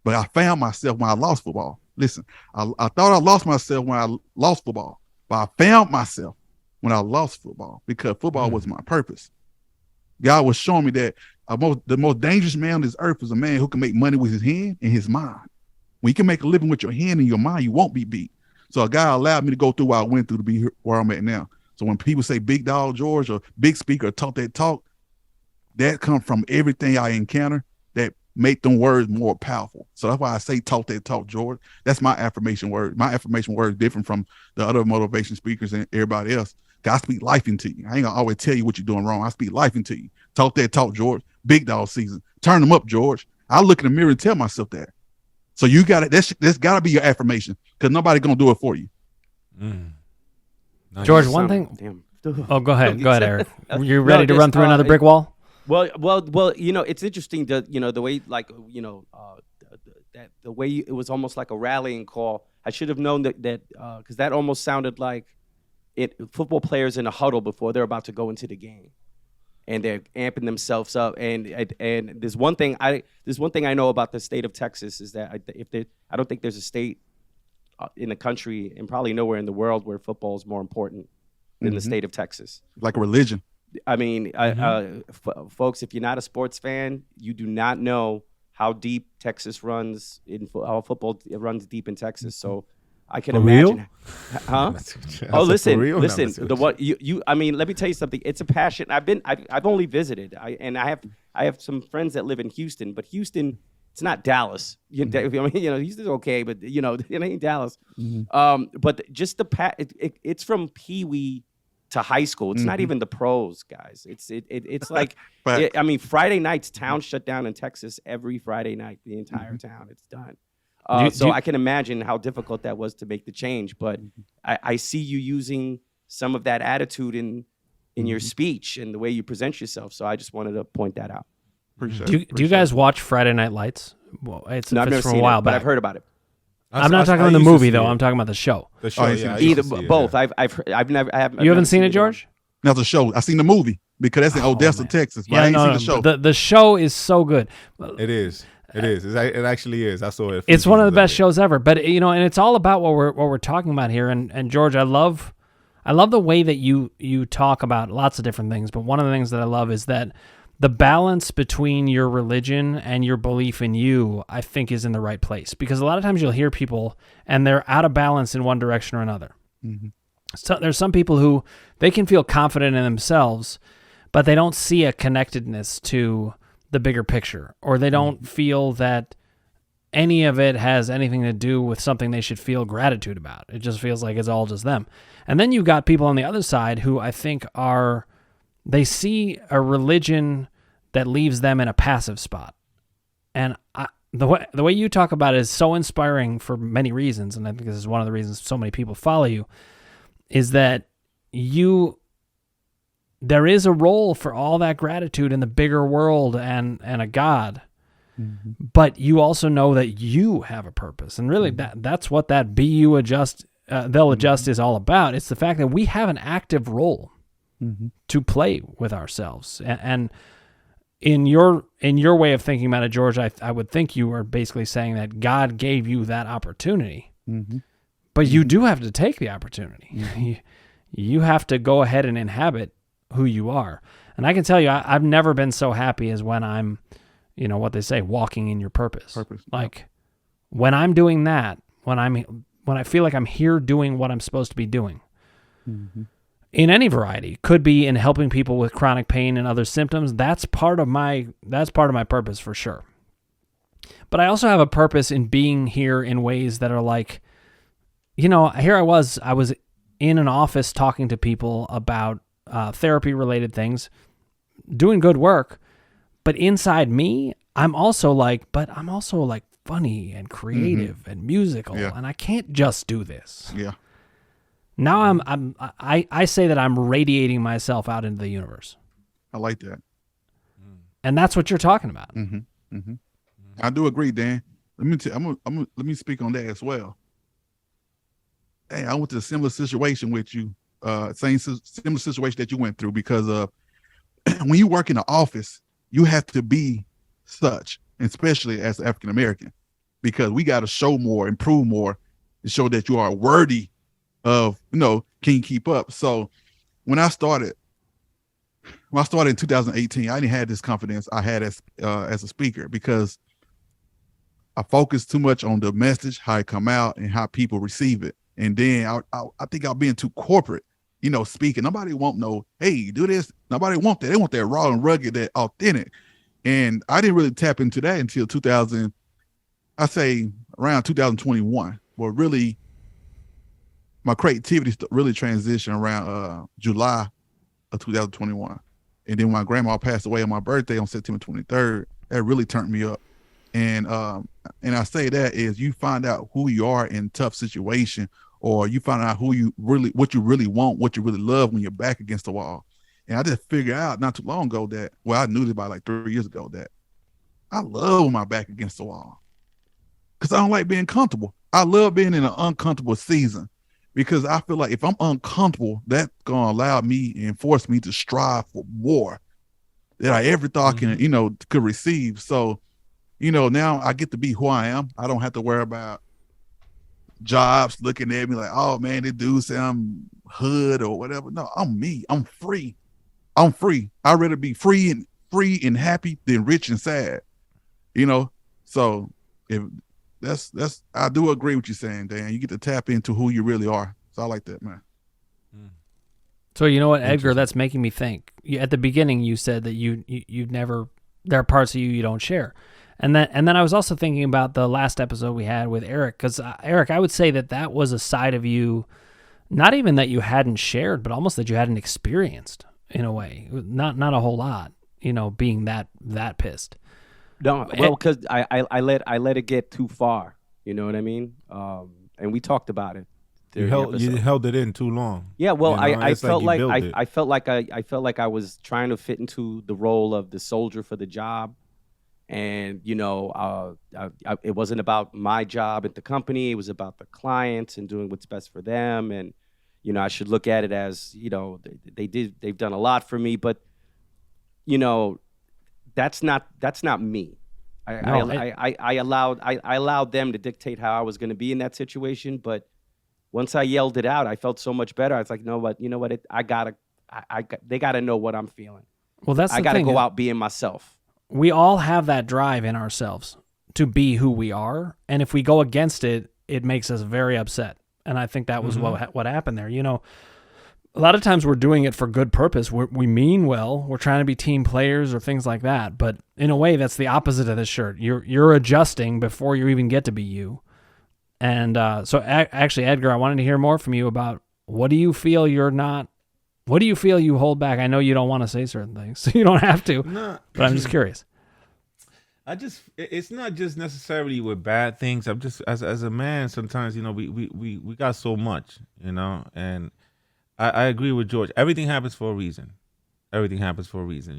[SPEAKER 2] but I found myself when I lost football. Listen, I thought I lost myself when I lost football, but I found myself when I lost football because football was my purpose. God was showing me that the most dangerous man on this earth is a man who can make money with his hand and his mind. When you can make a living with your hand and your mind, you won't be beat. So God allowed me to go through what I went through to be here where I'm at now. So when people say big dog George or big speaker or talk that talk, that comes from everything I encounter that make them words more powerful. So that's why I say talk that talk, George. That's my affirmation word. My affirmation word is different from the other motivation speakers and everybody else. God, I speak life into you. I ain't gonna always tell you what you're doing wrong. I speak life into you. Talk that talk, George. Big dog season. Turn them up, George. I look in the mirror and tell myself that. So you got it. That's got to be your affirmation because nobody gonna do it for you.
[SPEAKER 1] Nice.
[SPEAKER 3] George, one thing. Oh, go ahead, Eric. You ready to run through another brick wall?
[SPEAKER 4] Well, it's interesting that the way that the way it was almost like a rallying call. I should have known that because that almost sounded like football players in a huddle before they're about to go into the game, and they're amping themselves up. And there's one thing I know about the state of Texas is that I don't think there's a state in the country and probably nowhere in the world where football is more important than the state of Texas.
[SPEAKER 2] Like a religion.
[SPEAKER 4] I mean, folks, if you're not a sports fan, you do not know how deep Texas runs how football runs deep in Texas. So I can imagine.
[SPEAKER 1] Real?
[SPEAKER 4] Huh? Oh, listen. I mean, let me tell you something. It's a passion. I've only visited. I have some friends that live in Houston, but Houston, it's not Dallas. Houston's okay, but it ain't Dallas. But just it's from Pee Wee to high school. It's not even the pros, guys. It's like Friday nights, town shut down in Texas every Friday night. The entire town, it's done. I can imagine how difficult that was to make the change. But I see you using some of that attitude in your speech and the way you present yourself. So I just wanted to point that out.
[SPEAKER 3] Do you guys watch Friday Night Lights? Well, it's
[SPEAKER 4] I've never
[SPEAKER 3] from
[SPEAKER 4] seen
[SPEAKER 3] a while
[SPEAKER 4] it, but
[SPEAKER 3] back.
[SPEAKER 4] I've heard about it.
[SPEAKER 3] I'm not talking about the movie though. I'm talking about the show.
[SPEAKER 1] The show,
[SPEAKER 2] yeah.
[SPEAKER 4] Either both. I've never.
[SPEAKER 3] You haven't seen it, George?
[SPEAKER 2] Now the show. I seen the movie. because that's in Odessa,
[SPEAKER 3] man.
[SPEAKER 2] Texas. But I
[SPEAKER 3] Yeah,
[SPEAKER 2] ain't
[SPEAKER 3] no,
[SPEAKER 2] seen
[SPEAKER 3] no,
[SPEAKER 2] the show.
[SPEAKER 3] the show is so good.
[SPEAKER 1] It is. It actually is. I saw it.
[SPEAKER 3] It's one of the best shows ever. But and it's all about what we're talking about here. And George, I love the way that you talk about lots of different things. But one of the things that I love is that the balance between your religion and your belief in you, I think, is in the right place. Because a lot of times you'll hear people and they're out of balance in one direction or another.
[SPEAKER 2] Mm-hmm.
[SPEAKER 3] So there's some people who they can feel confident in themselves, but they don't see a connectedness to the bigger picture, or they don't feel that any of it has anything to do with something they should feel gratitude about. It just feels like it's all just them. And then you've got people on the other side who I think they see a religion that leaves them in a passive spot. And the way you talk about it is so inspiring for many reasons, and I think this is one of the reasons so many people follow you, is that there is a role for all that gratitude in the bigger world and a God, but you also know that you have a purpose, and really that's what that they'll adjust is all about. It's the fact that we have an active role to play with ourselves, and in your way of thinking about it, George, I would think you are basically saying that God gave you that opportunity, but you do have to take the opportunity. You have to go ahead and inhabit who you are. And I can tell you, I've never been so happy as when I'm, what they say, walking in your purpose. Like when I'm doing that, when I feel like I'm here doing what I'm supposed to be doing, in any variety, could be in helping people with chronic pain and other symptoms. That's part of my purpose for sure. But I also have a purpose in being here in ways that are like, here I was in an office talking to people about therapy-related things, doing good work, but inside me, I'm also like funny and creative and musical, and I can't just do this.
[SPEAKER 2] Yeah.
[SPEAKER 3] Now I say that I'm radiating myself out into the universe.
[SPEAKER 2] I like that.
[SPEAKER 3] And that's what you're talking about.
[SPEAKER 2] I do agree, Dan. Let me speak on that as well. Hey, I went to a similar situation with you, similar situation that you went through, because when you work in the office, you have to be such, especially as African American, because we got to show more, improve more, to show that you are worthy of, can you keep up? So when I started in 2018, I didn't have this confidence I had as a speaker, because I focused too much on the message, how it come out, and how people receive it. And then I think I'm being too corporate, speaking. Nobody won't know, hey, do this. Nobody want that. They want that raw and rugged, that authentic. And I didn't really tap into that until around 2021, where really my creativity really transitioned around July of 2021. And then when my grandma passed away on my birthday on September 23rd, that really turned me up. And I say that is, you find out who you are in tough situation, or you find out what you really want, what you really love when you're back against the wall. And I just figured out not too long ago that, I knew this about like 3 years ago, that I love my back against the wall, because I don't like being comfortable. I love being in an uncomfortable season, because I feel like if I'm uncomfortable, that's going to allow me and force me to strive for more that I ever thought could receive. So, now I get to be who I am. I don't have to worry about jobs looking at me like, oh man, this dude say I'm hood or whatever. No, I'm me. I'm free. I'd rather be free and happy than rich and sad. So if that's I do agree with you saying, Dan. You get to tap into who you really are. So I like that, man.
[SPEAKER 3] So you know what, Edgar, that's making me think. At the beginning, you said that you've never, there are parts of you don't share. And then I was also thinking about the last episode we had with Eric, because Eric, I would say that was a side of you, not even that you hadn't shared, but almost that you hadn't experienced in a way. Not a whole lot, being that pissed.
[SPEAKER 4] No, well, because I let it get too far. You know what I mean? And we talked about it.
[SPEAKER 1] You held it in too long.
[SPEAKER 4] Yeah, well, I felt
[SPEAKER 1] like
[SPEAKER 4] I felt like I was trying to fit into the role of the soldier for the job. And, it wasn't about my job at the company. It was about the clients and doing what's best for them. And, I should look at it as, they've done a lot for me. But you know, that's not me. I allowed them to dictate how I was going to be in that situation. But once I yelled it out, I felt so much better. I was like, no, but you know what? They got to know what I'm feeling.
[SPEAKER 3] Well, that's
[SPEAKER 4] I
[SPEAKER 3] the
[SPEAKER 4] got to
[SPEAKER 3] thing.
[SPEAKER 4] go out being myself.
[SPEAKER 3] We all have that drive in ourselves to be who we are, and if we go against it, it makes us very upset. And I think that was what happened there. You know, a lot of times we're doing it for good purpose. We mean well. We're trying to be team players or things like that. But in a way, that's the opposite of this shirt. You're adjusting before you even get to be you. And so actually, Edgar, I wanted to hear more from you about what do you feel you're not. What do you feel you hold back? I know you don't want to say certain things, so you don't have to.
[SPEAKER 1] No.
[SPEAKER 3] But I'm just curious.
[SPEAKER 1] It's not just necessarily with bad things. I'm just as a man. Sometimes we got so much, and I agree with George. Everything happens for a reason. Everything happens for a reason.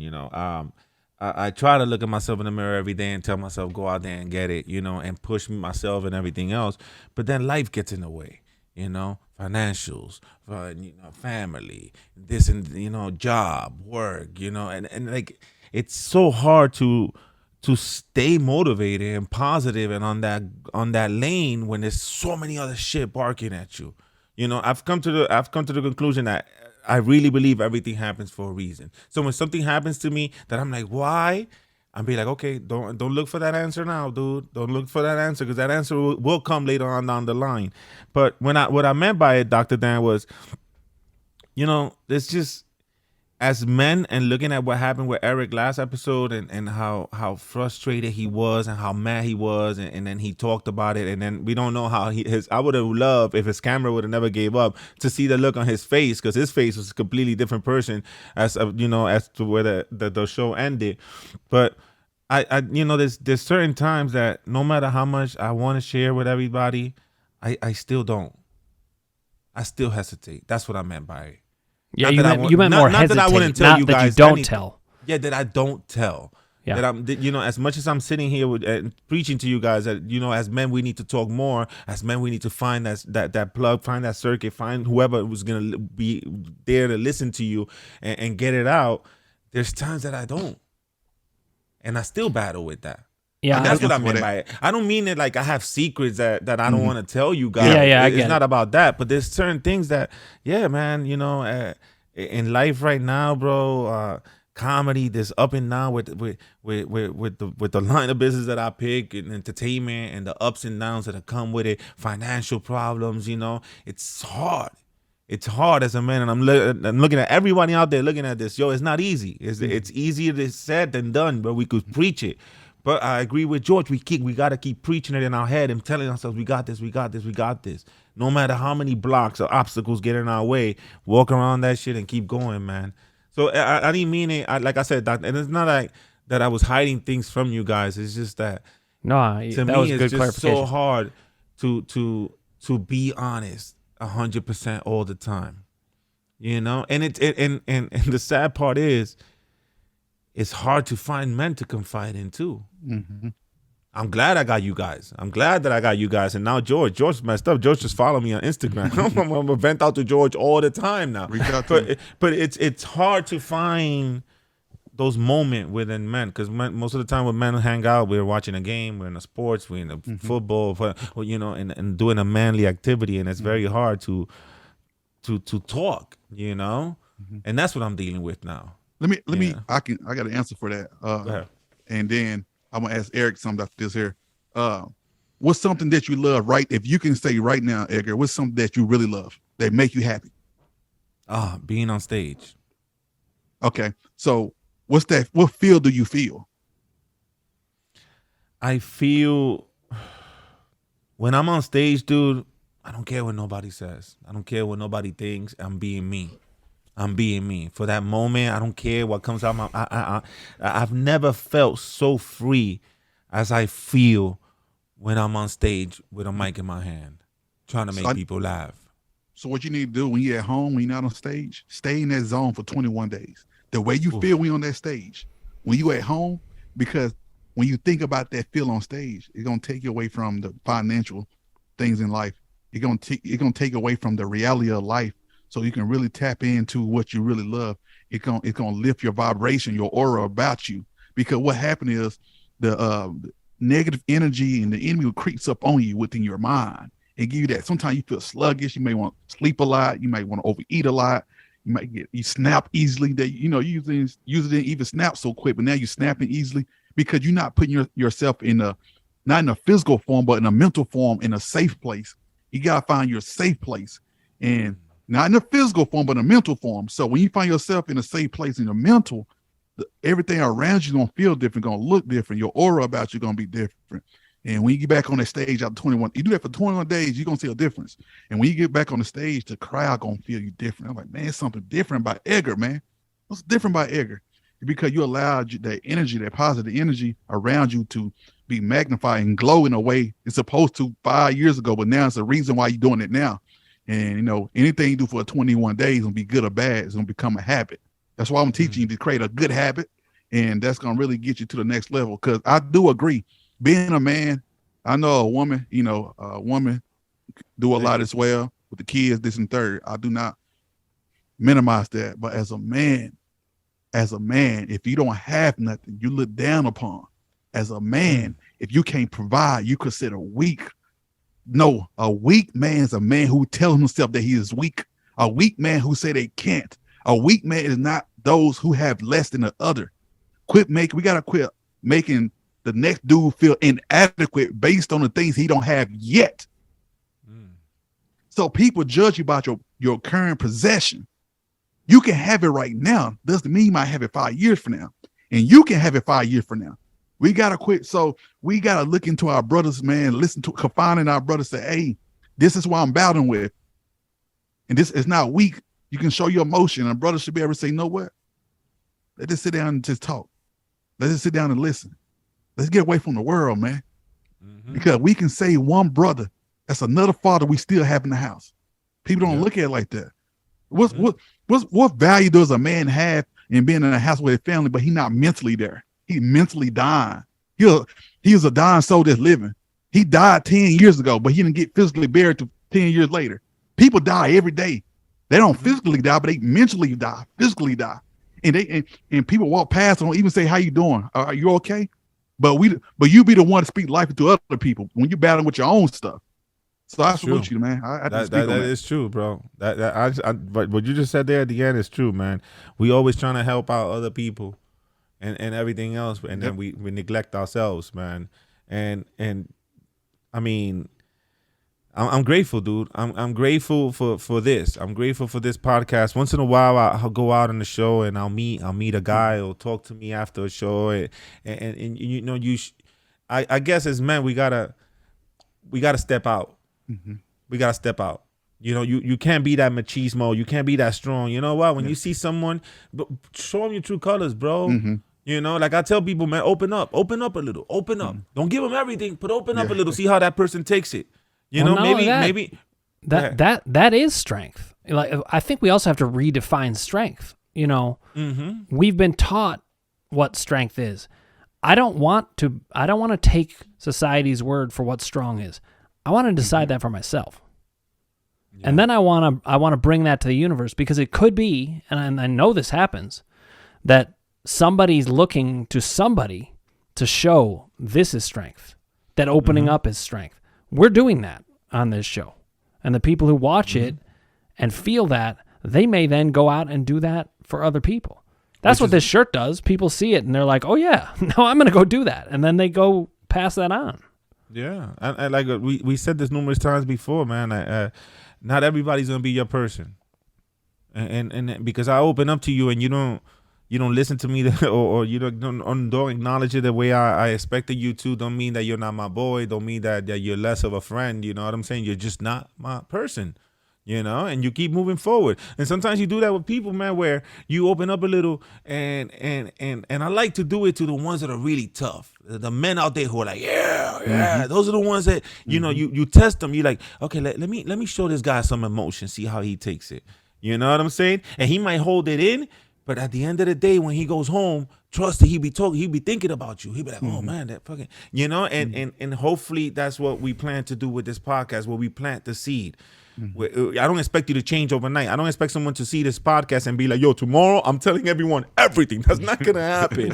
[SPEAKER 1] I try to look at myself in the mirror every day and tell myself go out there and get it, and push myself and everything else. But then life gets in the way, financials, family, this and job, work, and like it's so hard to stay motivated and positive and on that lane when there's so many other shit barking at you. I've come to the conclusion that I really believe everything happens for a reason. So when something happens to me that I'm like, why? I'll be like, okay, don't look for that answer now, dude. Don't look for that answer because that answer will come later on down the line. But what I meant by it, Dr. Dan, was, there's just, as men and looking at what happened with Eric last episode and how frustrated he was and how mad he was and then he talked about it and then we don't know how I would have loved if his camera would have never gave up to see the look on his face because his face was a completely different person as to where the show ended. But I there's certain times that no matter how much I want to share with everybody, I still don't. I still hesitate. That's what I meant by it.
[SPEAKER 3] Yeah, you meant more hesitate,
[SPEAKER 1] that I wouldn't tell
[SPEAKER 3] not
[SPEAKER 1] you
[SPEAKER 3] that
[SPEAKER 1] guys
[SPEAKER 3] you don't
[SPEAKER 1] anything.
[SPEAKER 3] tell.
[SPEAKER 1] Yeah, that I don't tell.
[SPEAKER 3] Yeah.
[SPEAKER 1] That I'm, as much as I'm sitting here preaching to you guys that, as men, we need to talk more. As men, we need to find that plug, find that circuit, find whoever was going to be there to listen to you and get it out. There's times that I don't. And I still battle with that.
[SPEAKER 3] Yeah,
[SPEAKER 1] and that's what I meant by it. I don't mean it like I have secrets that I don't want to tell you guys.
[SPEAKER 3] Yeah,
[SPEAKER 1] it's not about that. But there's certain things that, yeah, man, in life right now, bro, comedy, this up and down with the line of business that I pick and entertainment and the ups and downs that come with it, financial problems, it's hard. It's hard as a man, and I'm looking at everybody out there looking at this. Yo, it's not easy. It's easier said than done, but we could preach it. But I agree with George. We got to keep preaching it in our head and telling ourselves, we got this, we got this, we got this. No matter how many blocks or obstacles get in our way, walk around that shit and keep going, man. So I didn't mean it. Like I said, and it's not like that I was hiding things from you guys. It's just that to me, it's just so hard to be honest 100% all the time, And and the sad part is, it's hard to find men to confide in too.
[SPEAKER 2] Mm-hmm.
[SPEAKER 1] I'm glad I got you guys. I'm glad that I got you guys. And now George messed up. George just followed me on Instagram. I'm gonna vent out to George all the time now. But it's hard to find those moments within men because most of the time when men hang out, we're watching a game, we're in a sports, we're in a football, and doing a manly activity, and it's very hard to talk, And that's what I'm dealing with now.
[SPEAKER 2] Let me. I got an answer for that. And then I'm gonna ask Eric something after this here. What's something that you love? Right, if you can say right now, Edgar, what's something that you really love that make you happy?
[SPEAKER 1] Being on stage.
[SPEAKER 2] Okay, so what's that? What feel do you feel?
[SPEAKER 1] I feel when I'm on stage, dude. I don't care what nobody says. I don't care what nobody thinks. I'm being me. I'm being me. For that moment, I don't care what comes out. I've never felt so free as I feel when I'm on stage with a mic in my hand, trying to make people laugh.
[SPEAKER 2] So what you need to do when you're at home, when you're not on stage, stay in that zone for 21 days. The way you feel when you're on that stage, when you're at home, because when you think about that feel on stage, it's going to take you away from the financial things in life. It's going to take away from the reality of life. So you can really tap into what you really love. it's gonna lift your vibration, your aura about you. Because what happened is the negative energy and the enemy creeps up on you within your mind and give you that. Sometimes you feel sluggish. You may want to sleep a lot. You might want to overeat a lot. You snap easily. That you usually didn't even snap so quick, but now you're snapping easily because you're not putting yourself not in a physical form, but in a mental form, in a safe place. You gotta find your safe place, and not in a physical form, but in a mental form. So when you find yourself in a safe place in your mental, everything around you gonna feel different, gonna look different. Your aura about you gonna be different. And when you get back on that stage after 21, you do that for 21 days, you're gonna see a difference. And when you get back on the stage, the crowd gonna feel you different. I'm like, man, it's something different about Edgar, man. What's different about Edgar? Because you allowed that energy, that positive energy around you to be magnified and glow in a way it's supposed to 5 years ago, but now it's a reason why you're doing it now. And anything you do for 21 days will be good or bad, it's gonna become a habit. That's why I'm teaching you to create a good habit, and that's gonna really get you to the next level. Because I do agree, being a man, I know a woman, a woman do a lot as well with the kids, this and third. I do not minimize that, but as a man, if you don't have nothing, you look down upon. As a man, if you can't provide, you consider weak. No, a weak man is a man who tells himself that he is weak. A weak man who say they can't. A weak man is not those who have less than the other. We gotta quit making the next dude feel inadequate based on the things he don't have yet. So people judge you about your current possession. You can have it right now. Doesn't mean you might have it 5 years from now. And you can have it 5 years from now. We got to quit. So we got to look into our brothers, man, listen to confining our brothers, say, hey, this is what I'm battling with. And this is not weak. You can show your emotion. And a brother should be able to say, you know what? Let's just sit down and just talk. Let's just sit down and listen. Let's get away from the world, man. Because we can say one brother, that's another father we still have in the house. People don't look at it like that. What value does a man have in being in a house with his family, but he's not mentally there? He's mentally dying. He is a dying soul that's living. He died 10 years ago, but he didn't get physically buried till 10 years later. People die every day. They don't physically die, but they mentally die, physically die. And people walk past and don't even say, how you doing? Are you okay? But you be the one to speak life into other people when you're battling with your own stuff. So I salute you, man.
[SPEAKER 1] That is true, bro. But what you just said there at the end is true, man. We always trying to help out other people and everything else, and then we neglect ourselves, man. And I mean, I'm grateful, dude. I'm grateful for this. I'm grateful for this podcast. Once in a while, I'll go out on the show and I'll meet a guy who'll talk to me after a show, and I guess as men we gotta step out. We gotta step out. You can't be that machismo. You can't be that strong. You know what? When you see someone, show them your true colors, bro. Like I tell people, man, open up a little, open up. Don't give them everything, but open up a little. See how that person takes it. Maybe
[SPEAKER 3] that is strength. Like I think we also have to redefine strength. We've been taught what strength is. I don't want to take society's word for what strong is. I want to decide that for myself. And then I want to bring that to the universe, because it could be, and I know this happens, that somebody's looking to somebody to show this is strength, that opening up is strength. We're doing that on this show. And the people who watch it and feel that, they may then go out and do that for other people. That's what this shirt does. People see it and they're like, oh yeah, no, I'm going to go do that. And then they go pass that on. Yeah.
[SPEAKER 1] And like we said this numerous times before, man, not everybody's going to be your person. And because I open up to you and you don't listen to me or you don't acknowledge it the way I expected you to, don't mean that you're not my boy, don't mean that you're less of a friend, you know what I'm saying? You're just not my person, and you keep moving forward. And sometimes you do that with people, man, where you open up a little and I like to do it to the ones that are really tough. The men out there who are like, yeah, those are the ones that, you test them. You're like, okay, let me show this guy some emotion, see how he takes it. You know what I'm saying? And he might hold it in, but at the end of the day, when he goes home, trust that he be thinking about you. He be like, oh man, that fucking, and hopefully that's what we plan to do with this podcast, where we plant the seed. I don't expect you to change overnight. I don't expect someone to see this podcast and be like, yo, tomorrow I'm telling everyone everything. That's not going to happen.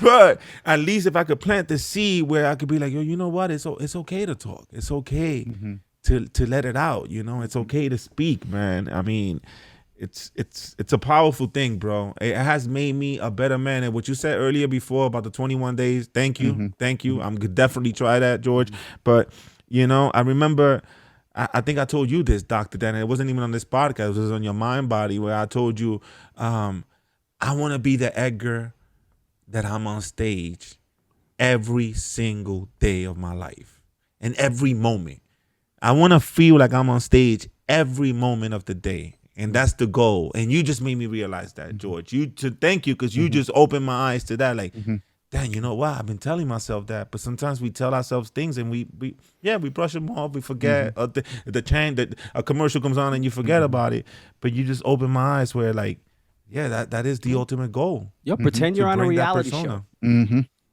[SPEAKER 1] But at least if I could plant the seed where I could be like, yo, you know what? It's okay to talk. It's okay to let it out. You know, it's okay to speak, man. I mean, it's a powerful thing, bro. It has made me a better man. And what you said earlier before about the 21 days, thank you. Thank you. I'm gonna definitely try that, George. But, you know, I remember, I think I told you this, Dr. Dan, and it wasn't even on this podcast. It was on your Mind Body, where I told you, I want to be the Edgar that I'm on stage every single day of my life and every moment. I want to feel like I'm on stage every moment of the day. And that's the goal. And you just made me realize that, George. Thank you, because you just opened my eyes to that. Like, dang, you know what? I've been telling myself that, but sometimes we tell ourselves things and we brush them off. We forget the chain that a commercial comes on and you forget about it. But you just open my eyes where, like, yeah, that is the ultimate goal.
[SPEAKER 4] Yo, pretend you're on a reality show.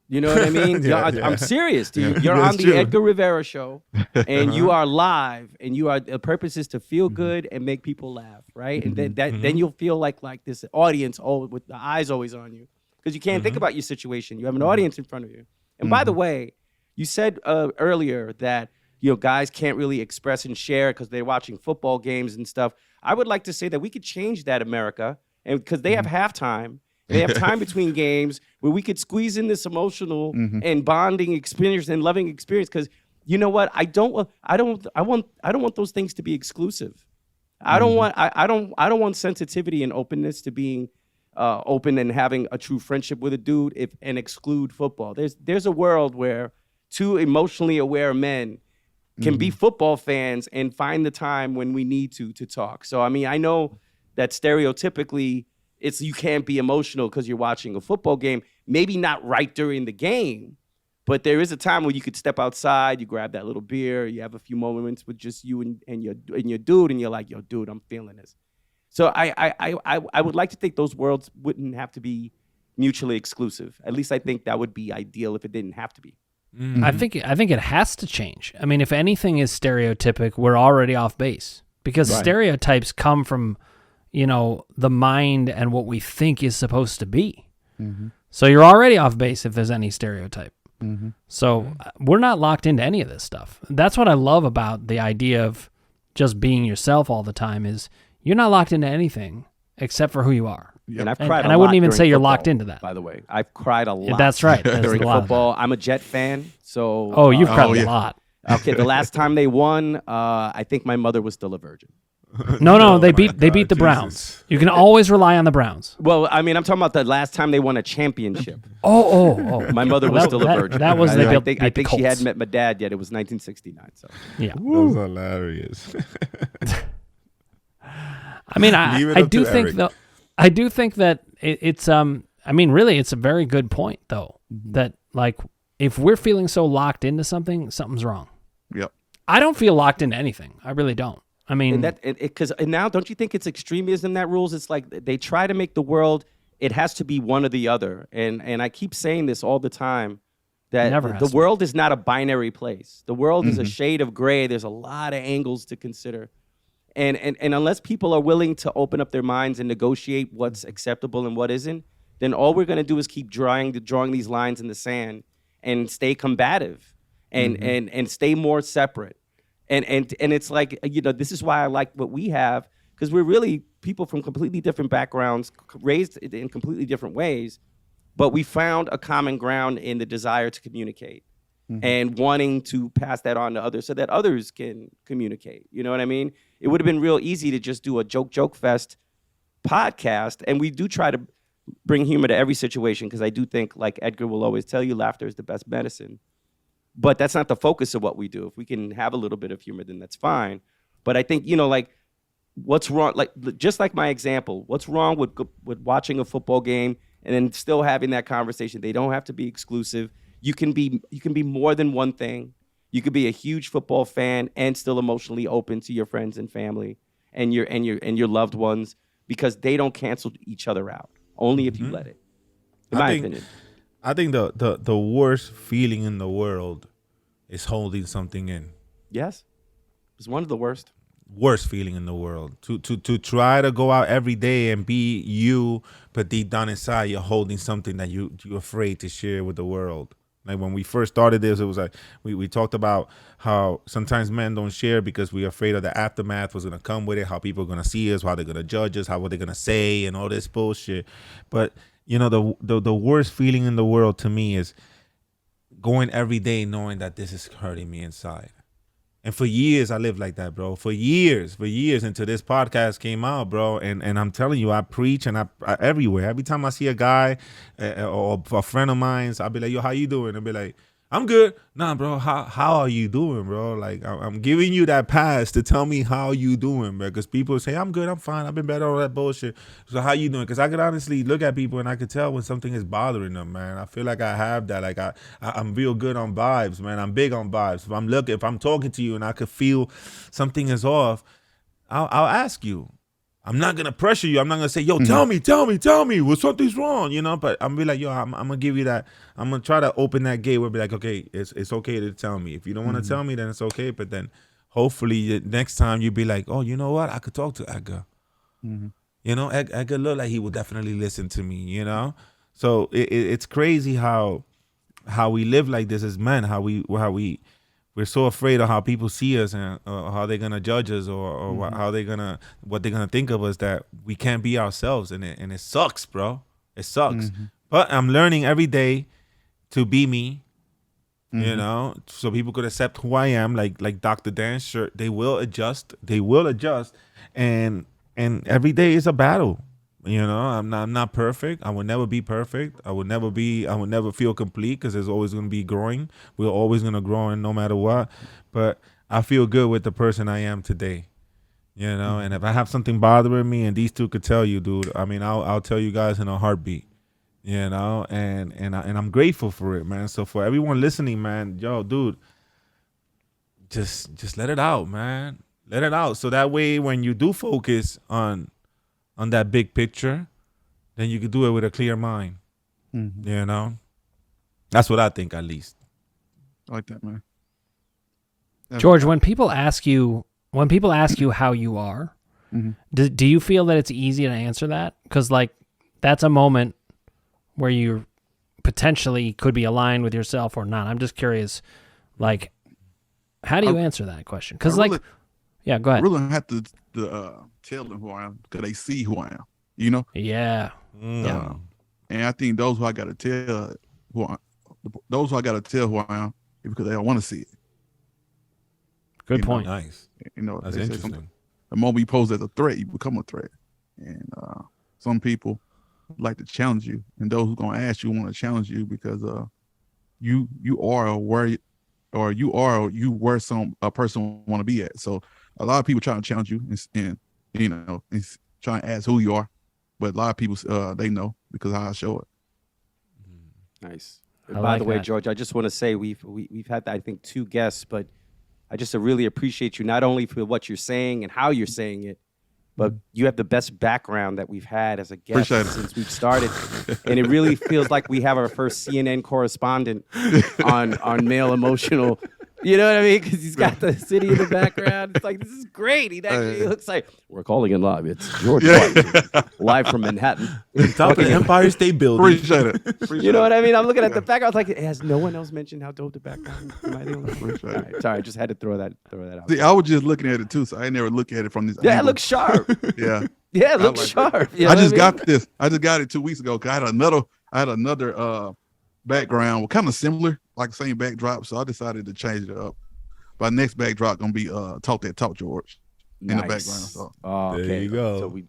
[SPEAKER 4] You know what I mean? I'm serious. You're on the Edgar Rivera show, and you are live, and the purpose is to feel good and make people laugh, right? And then you'll feel like this audience with the eyes always on you, because you can't think about your situation. You have an audience in front of you. And by the way, you said earlier that guys can't really express and share because they're watching football games and stuff. I would like to say that we could change that, America, and because they have halftime. They have time between games where we could squeeze in this emotional and bonding experience and loving experience. Because you know what, I don't want those things to be exclusive. I don't want sensitivity and openness to being open and having a true friendship with a dude and exclude football. There's a world where two emotionally aware men can be football fans and find the time when we need to talk. So I mean, I know that stereotypically, you can't be emotional because you're watching a football game. Maybe not right during the game, but there is a time where you could step outside, you grab that little beer, you have a few moments with just you and your dude, and you're like, yo, dude, I'm feeling this. So I would like to think those worlds wouldn't have to be mutually exclusive. At least I think that would be ideal if it didn't have to be.
[SPEAKER 3] I think it has to change. I mean, if anything is stereotypic, we're already off base, because stereotypes come from the mind and what we think is supposed to be. So you're already off base if there's any stereotype. So we're not locked into any of this stuff. That's what I love about the idea of just being yourself all the time, is you're not locked into anything except for who you are.
[SPEAKER 4] And I've cried a lot.
[SPEAKER 3] I wouldn't even say you're
[SPEAKER 4] football,
[SPEAKER 3] locked into that.
[SPEAKER 4] By the way, I've cried a lot.
[SPEAKER 3] That's right.
[SPEAKER 4] During football. I'm a Jet fan, so.
[SPEAKER 3] Oh, you've cried a lot.
[SPEAKER 4] Okay, the last time they won, I think my mother was still a virgin.
[SPEAKER 3] No, they beat the Browns. You can always rely on the Browns.
[SPEAKER 4] Well, I mean, I'm talking about the last time they won a championship.
[SPEAKER 3] Oh.
[SPEAKER 4] My mother was still a virgin.
[SPEAKER 3] That was
[SPEAKER 4] I think she hadn't met my dad yet. It was 1969. So
[SPEAKER 3] yeah,
[SPEAKER 1] that was hilarious.
[SPEAKER 3] I mean, I do think that it's I mean, really, it's a very good point though, that like if we're feeling so locked into something, something's wrong.
[SPEAKER 2] Yep.
[SPEAKER 3] I don't feel locked into anything. I really don't. I mean,
[SPEAKER 4] and now don't you think it's extremism that rules? It's like they try to make the world, it has to be one or the other. And I keep saying this all the time, that the world is not a binary place. The world is a shade of gray. There's a lot of angles to consider. And unless people are willing to open up their minds and negotiate what's acceptable and what isn't, then all we're going to do is keep drawing these lines in the sand and stay combative and stay more separate. And it's like, this is why I like what we have, because we're really people from completely different backgrounds, raised in completely different ways, but we found a common ground in the desire to communicate and wanting to pass that on to others so that others can communicate. You know what I mean? It would have been real easy to just do a joke fest podcast, and we do try to bring humor to every situation, because I do think, like Edgar will always tell you, laughter is the best medicine. But that's not the focus of what we do. If we can have a little bit of humor, then that's fine. But I think, like, what's wrong? Like, just like my example, what's wrong with watching a football game and then still having that conversation? They don't have to be exclusive. You can be more than one thing. You could be a huge football fan and still emotionally open to your friends and family and your loved ones, because they don't cancel each other out. Only if you let it. In my opinion.
[SPEAKER 1] I think the worst feeling in the world is holding something in.
[SPEAKER 4] Yes. It's one of the worst.
[SPEAKER 1] worst feeling in the world. To try to go out every day and be you, but deep down inside you're holding something that you're afraid to share with the world. Like when we first started this, it was like we talked about how sometimes men don't share because we're afraid of the aftermath was gonna come with it, how people are gonna see us, how they're gonna judge us, how what they're gonna say, and all this bullshit. But you know, the worst feeling in the world to me is going every day knowing that this is hurting me inside. And for years, I lived like that, bro. For years, until this podcast came out, bro. And I'm telling you, I preach and I everywhere. Every time I see a guy or a friend of mine, I'll be like, yo, how you doing? I'll be like, I'm good. Nah, bro, how are you doing, bro? Like, I'm giving you that pass to tell me how you doing, bro. Because people say, I'm good, I'm fine, I've been better, all that bullshit. So how you doing? Because I could honestly look at people and I could tell when something is bothering them, man. I feel like I have that. Like, I'm real good on vibes, man. I'm big on vibes. If I'm talking to you and I could feel something is off, I'll ask you. I'm not gonna pressure you. I'm not gonna say, yo, tell me, well, something's wrong, you know. But I'm be like, yo, I'm gonna give you that. I'm gonna try to open that gate where be like, okay, it's okay to tell me. If you don't want to tell me, then it's okay. But then hopefully next time you be like, oh, you know what? I could talk to Edgar. You know, Edgar looked like he would definitely listen to me. You know, so it's crazy how we live like this as men. How we're so afraid of how people see us and how they're gonna judge us or what they're gonna think of us, that we can't be ourselves, and it sucks, bro. It sucks. But I'm learning every day to be me, you know, so people could accept who I am, like Dr. Dan's shirt. They will adjust, and every day is a battle. You know, I'm not perfect. I will never be perfect. I will never feel complete, because there's always going to be growing. We're always going to grow in no matter what. But I feel good with the person I am today. You know, and if I have something bothering me, and these two could tell you, dude, I mean, I'll tell you guys in a heartbeat. You know, and I'm grateful for it, man. So for everyone listening, man, yo, dude, just let it out, man. Let it out. So that way, when you do focus on that big picture, then you could do it with a clear mind. You know, that's what I think, at least.
[SPEAKER 2] I like that, man.
[SPEAKER 3] George, when people ask you how you are, do you feel that it's easy to answer that? Because like that's a moment where you potentially could be aligned with yourself or not. I'm just curious, like, how do you answer that question? Because like, yeah, go ahead.
[SPEAKER 2] I really don't have to tell them who I am, because they see who I am, you know?
[SPEAKER 3] Yeah.
[SPEAKER 2] And I think those who I got to tell who I am is because they don't want to see it.
[SPEAKER 3] Good point.
[SPEAKER 1] Nice.
[SPEAKER 2] You know,
[SPEAKER 1] that's interesting.
[SPEAKER 2] The moment you pose as a threat, you become a threat. And some people like to challenge you, and those who going to ask you want to challenge you because you are where a person want to be at. So a lot of people trying to challenge you and you know, and trying to ask who you are, but a lot of people they know because of how I show it.
[SPEAKER 4] Nice.
[SPEAKER 3] By
[SPEAKER 4] the way,
[SPEAKER 3] that.
[SPEAKER 4] George, I just want to say we've had, I think, 2 guests, but I just really appreciate you, not only for what you're saying and how you're saying it, but you have the best background that we've had as a guest since we've started. And it really feels like we have our first CNN correspondent on male emotional. You know what I mean? Because he's got the city in the background. It's like, this is great. He actually looks like, we're calling in live. It's George White, live from Manhattan.
[SPEAKER 1] Top of the Empire State Building.
[SPEAKER 2] Appreciate it.
[SPEAKER 4] You know what I mean? I'm looking at the background. I was like, has no one else mentioned how dope the background is? Am I the only one? All right, sorry, I just had to throw that out.
[SPEAKER 2] See, I was just looking at it too, so I never look at it from this
[SPEAKER 4] Yeah,
[SPEAKER 2] angle.
[SPEAKER 4] it looks sharp.
[SPEAKER 2] Yeah.
[SPEAKER 4] Yeah, it looks
[SPEAKER 2] like
[SPEAKER 4] sharp. You know
[SPEAKER 2] I
[SPEAKER 4] what
[SPEAKER 2] just
[SPEAKER 4] mean?
[SPEAKER 2] got this. I just got it 2 weeks ago. 'Cause I had another background, kind of similar, like the same backdrop. So I decided to change it up. My next backdrop gonna be Talk That Talk George in the background. So
[SPEAKER 4] Oh, okay.
[SPEAKER 1] There you go.
[SPEAKER 4] So we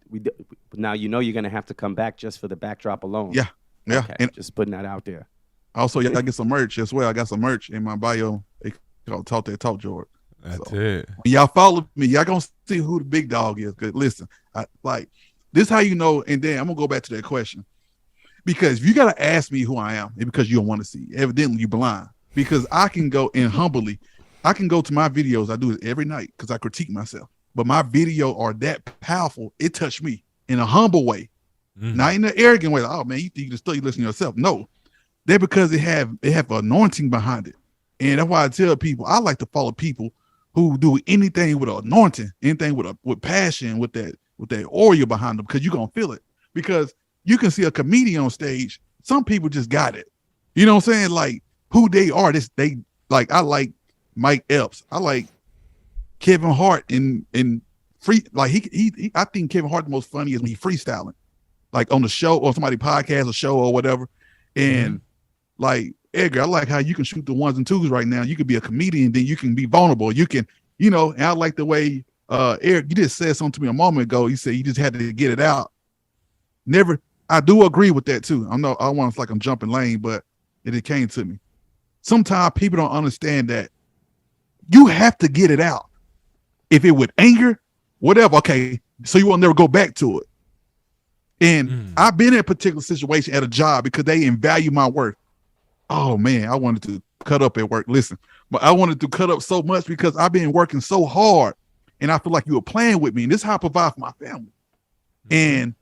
[SPEAKER 4] now you know you're gonna have to come back just for the backdrop alone.
[SPEAKER 2] yeah.
[SPEAKER 4] Okay,
[SPEAKER 2] And
[SPEAKER 4] just putting that out there.
[SPEAKER 2] also, I get some merch as well. I got some merch in my bio. It's called Talk That Talk George.
[SPEAKER 1] That's
[SPEAKER 2] So,
[SPEAKER 1] it.
[SPEAKER 2] when y'all follow me, y'all gonna see who the big dog is. Cause listen, this how you know. And then I'm gonna go back to that question, because if you gotta ask me who I am, it's because you don't want to see. Evidently, you blind. Because I can go in humbly. I can go to my videos. I do it every night because I critique myself. But my video are that powerful. It touched me in a humble way, not in an arrogant way. Like, oh man, you think you can still listen to yourself? No, they're because they have anointing behind it, and that's why I tell people I like to follow people who do anything with anointing, anything with passion, with that oil behind them, because you're gonna feel it. Because you can see a comedian on stage. Some people just got it. You know what I'm saying? Like who they are. They like. I like Mike Epps. I like Kevin Hart in free. Like he I think Kevin Hart the most funny is when he freestyling, like on the show or somebody podcast or show or whatever. And like Edgar, I like how you can shoot the ones and twos right now. You can be a comedian, then you can be vulnerable. You can, and I like the way Eric, you just said something to me a moment ago. You said you just had to get it out. I do agree with that too. I know I want to like I'm jumping lane, but it came to me. Sometimes people don't understand that you have to get it out. If it with anger, whatever, okay, so you will never go back to it. And I've been in a particular situation at a job because they didn't value my work. Oh man, I wanted to cut up at work. Listen, but I wanted to cut up so much because I've been working so hard and I feel like you were playing with me. And this is how I provide for my family. And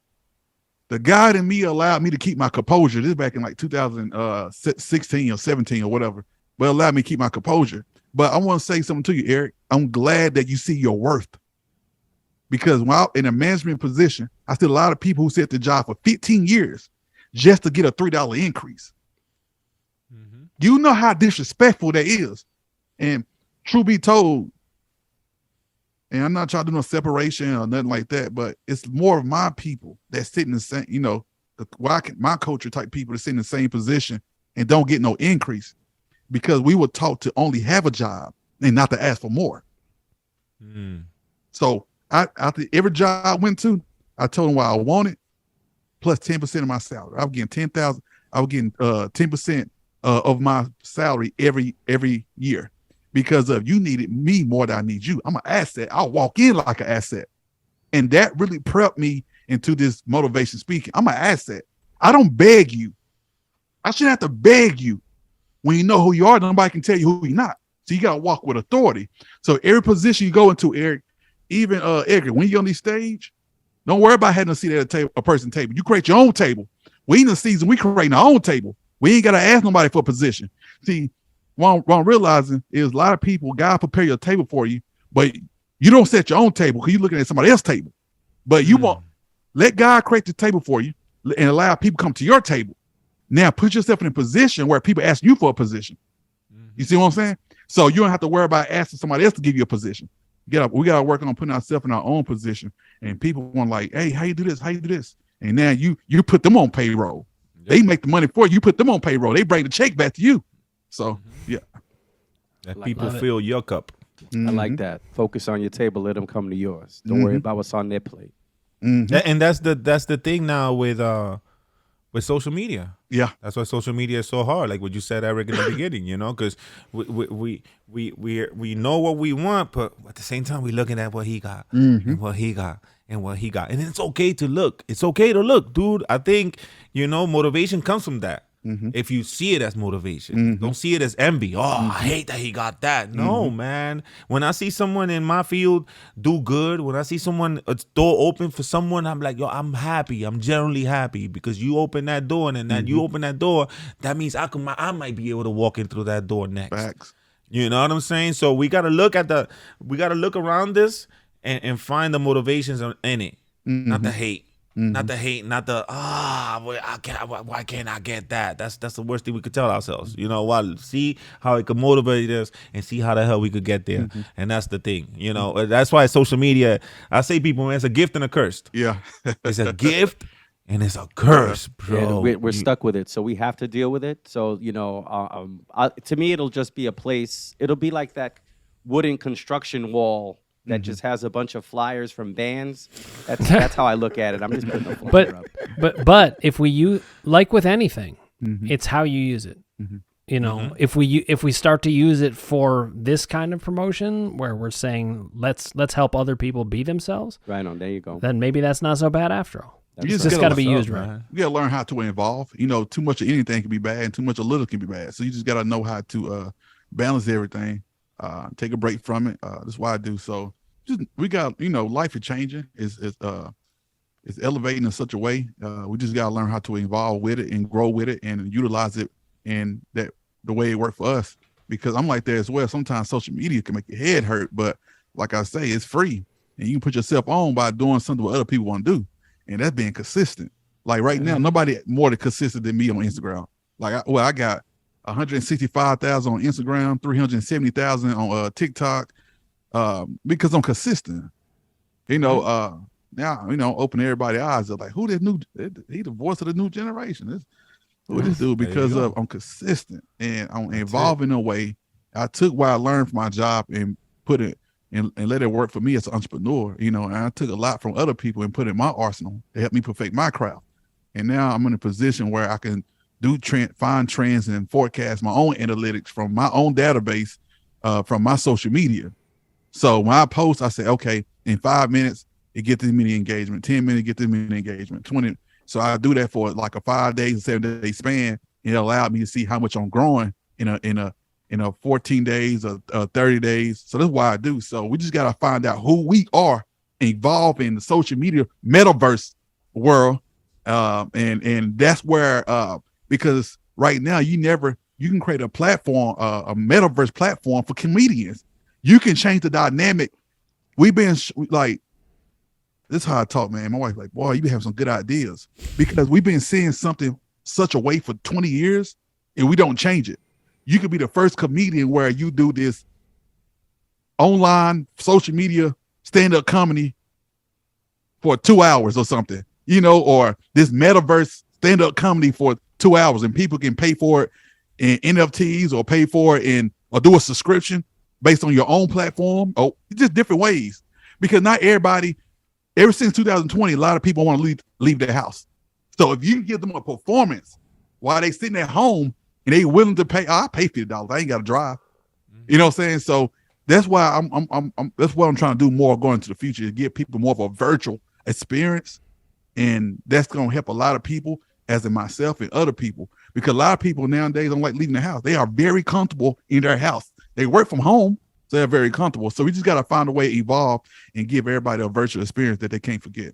[SPEAKER 2] the God in me allowed me to keep my composure. This is back in like 2016 or 17 or whatever, but allowed me to keep my composure. But I want to say something to you, Eric. I'm glad that you see your worth. Because while in a management position, I see a lot of people who sit at the job for 15 years just to get a $3 increase. You know how disrespectful that is. And truth be told, and I'm not trying to do no separation or nothing like that, but it's more of my people that sit in the same, my culture type people that sit in the same position and don't get no increase because we were taught to only have a job and not to ask for more. So after every job I went to, I told them what I wanted plus 10% of my salary. I was getting 10,000. I was getting 10% of my salary every year because of you needed me more than I need you. I'm an asset. I'll walk in like an asset. And that really prepped me into this motivation speaking. I'm an asset. I don't beg you. I shouldn't have to beg you. When you know who you are, nobody can tell you who you're not. So you got to walk with authority. So every position you go into, Eric, even Edgar, when you're on the stage, don't worry about having to sit at a person's table. You create your own table. We in the season, we create our own table. We ain't got to ask nobody for a position. See, what I'm realizing is a lot of people, God prepare your table for you, but you don't set your own table because you're looking at somebody else's table. But you won't let God create the table for you and allow people come to your table. Now put yourself in a position where people ask you for a position. You see what I'm saying? So you don't have to worry about asking somebody else to give you a position. We got to work on putting ourselves in our own position. And people want like, hey, how you do this? How you do this? And now you put them on payroll. They make the money for you. You put them on payroll. They bring the check back to you. So, yeah.
[SPEAKER 1] That people fill your cup.
[SPEAKER 4] I like that. Focus on your table. Let them come to yours. Don't worry about what's on their plate.
[SPEAKER 1] And that's the thing now with social media.
[SPEAKER 2] Yeah,
[SPEAKER 1] that's why social media is so hard. Like what you said, Eric, in the beginning, because we know what we want, but at the same time, we're looking at what he got and what he got and what he got, and it's okay to look. It's okay to look, dude. I think motivation comes from that. If you see it as motivation, don't see it as envy. Oh, I hate that he got that. No, man. When I see someone in my field do good, when I see someone, a door open for someone, I'm like, yo, I'm happy. I'm generally happy because you open that door, and then you open that door, that means I might be able to walk in through that door next.
[SPEAKER 2] Facts.
[SPEAKER 1] You know what I'm saying? So we gotta look around this and find the motivations in it, not the hate. Not the hate, not the why can't I get that? That's the worst thing we could tell ourselves. See how it could motivate us and see how the hell we could get there. And that's the thing. That's why social media, I say people, man, it's a gift and a curse.
[SPEAKER 2] Yeah.
[SPEAKER 1] It's a gift and it's a curse, bro.
[SPEAKER 4] Yeah, we're stuck with it, so we have to deal with it. So to me, it'll just be a place. It'll be like that wooden construction wall that just has a bunch of flyers from bands. That's how I look at it. I'm just putting a flyer up.
[SPEAKER 3] But if we like with anything, it's how you use it. If we start to use it for this kind of promotion where we're saying let's help other people be themselves.
[SPEAKER 4] Right on, there you go.
[SPEAKER 3] Then maybe that's not so bad after all.
[SPEAKER 2] You
[SPEAKER 3] just got to be used right.
[SPEAKER 2] You got to learn how to involve. Too much of anything can be bad, and too much of little can be bad. So you just got to know how to balance everything. Take a break from it. That's why I do. So we got, life is changing. It's elevating in such a way. We just got to learn how to evolve with it and grow with it and utilize it in the way it worked for us. because I'm like that as well. Sometimes social media can make your head hurt, but like I say, it's free, and you can put yourself on by doing something what other people want to do, and that's being consistent. Like right now, nobody more than consistent than me on Instagram. Like, I got 165,000 on Instagram, 370,000 on TikTok, because I'm consistent. Now, open everybody's eyes. They're like, who this new? He the voice of the new generation. Who this dude? Because I'm consistent and I'm involved in a way. I took what I learned from my job and put it and let it work for me as an entrepreneur. And I took a lot from other people and put it in my arsenal to help me perfect my craft. And now I'm in a position where I can find trends and forecast my own analytics from my own database, from my social media. So when I post, I say, okay, in 5 minutes, it gets this many engagement, 10 minutes, get this many engagement, 20. So I do that for like a 5 days, 7 day span. It allowed me to see how much I'm growing in a 14 days or 30 days. So that's why I do. So we just got to find out who we are, involved in the social media metaverse world. And that's where, because right now you can create a platform, a metaverse platform for comedians. You can change the dynamic. We've been like, this is how I talk, man. My wife's like, boy, you been having some good ideas, because we've been seeing something such a way for 20 years and we don't change it. You could be the first comedian where you do this online social media stand-up comedy for 2 hours or something, or this metaverse stand-up comedy for 2 hours, and people can pay for it in NFTs or pay for it or do a subscription based on your own platform. Oh, just different ways, because not everybody. Ever since 2020, a lot of people want to leave their house. So if you can give them a performance while they sitting at home and they willing to pay, I pay $50. I ain't got to drive. You know what I'm saying? So that's why that's what I'm trying to do more going into the future, is give people more of a virtual experience. And that's going to help a lot of people, as in myself and other people, because a lot of people nowadays don't like leaving the house. They are very comfortable in their house. They work from home, so they're very comfortable. So we just got to find a way to evolve and give everybody a virtual experience that they can't forget.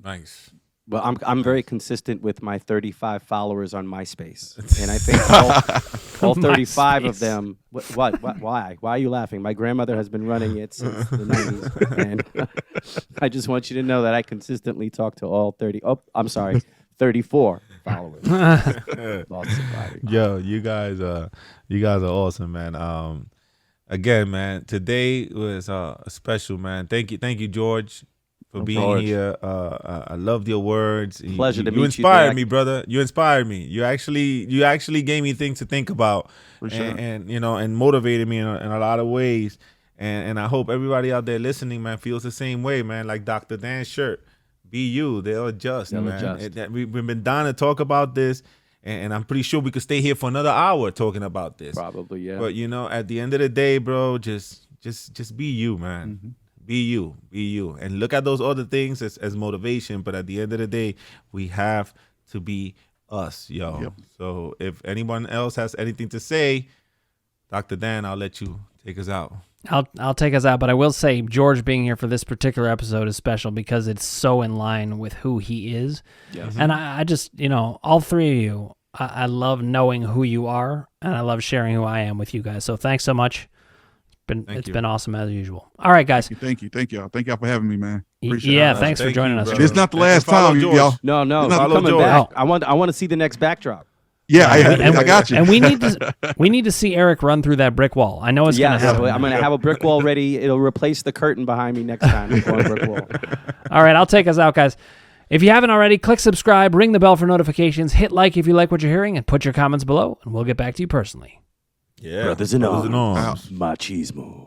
[SPEAKER 1] Nice.
[SPEAKER 4] Well, I'm very consistent with my 35 followers on MySpace, and I think all 35 of them. What? Why? Why are you laughing? My grandmother has been running it since the 90s, and I just want you to know that I consistently talk to all 30. Oh, I'm sorry, 34 followers.
[SPEAKER 1] Yo, you guys are awesome, man. Again, man, today was special, man. Thank you, George, for being here. I loved your words.
[SPEAKER 4] Pleasure to meet you.
[SPEAKER 1] You inspired me, brother. You inspired me. You actually gave me things to think about,
[SPEAKER 2] For sure.
[SPEAKER 1] and motivated me in a lot of ways. And I hope everybody out there listening, man, feels the same way, man. Like Dr. Dan's shirt, be you. They'll adjust, man. We've been dying to talk about this. And I'm pretty sure we could stay here for another hour talking about this.
[SPEAKER 4] Probably, yeah.
[SPEAKER 1] But at the end of the day, bro, just be you, man.
[SPEAKER 2] Mm-hmm.
[SPEAKER 1] Be you, and look at those other things as motivation. But at the end of the day, we have to be us, yo.
[SPEAKER 2] Yep.
[SPEAKER 1] So if anyone else has anything to say, Dr. Dan, I'll let you take us out.
[SPEAKER 3] I'll take us out, but I will say George being here for this particular episode is special because it's so in line with who he is.
[SPEAKER 4] Yes.
[SPEAKER 3] And I just, all three of you, I love knowing who you are, and I love sharing who I am with you guys. So thanks so much. It's been awesome as usual. All right, guys.
[SPEAKER 2] Thank you. Thank y'all for having me, man. Appreciate
[SPEAKER 3] Yeah,
[SPEAKER 2] it.
[SPEAKER 3] thanks for joining us.
[SPEAKER 1] brother.
[SPEAKER 2] It's not the last
[SPEAKER 1] follow
[SPEAKER 2] time,
[SPEAKER 1] George.
[SPEAKER 2] y'all.
[SPEAKER 4] No, I'm
[SPEAKER 1] Follow
[SPEAKER 4] coming
[SPEAKER 1] George.
[SPEAKER 4] back. I want to see the next backdrop.
[SPEAKER 2] Yeah, I got you.
[SPEAKER 3] And we need to see Eric run through that brick wall. I know it's going to happen.
[SPEAKER 4] I'm going to have a brick wall ready. It'll replace the curtain behind me next time. I'm going brick wall.
[SPEAKER 3] All right, I'll take us out, guys. If you haven't already, click subscribe, ring the bell for notifications, hit like if you like what you're hearing, and put your comments below, and we'll get back to you personally.
[SPEAKER 1] Yeah.
[SPEAKER 4] Brothers in arms.
[SPEAKER 1] Arms.
[SPEAKER 4] Machismo.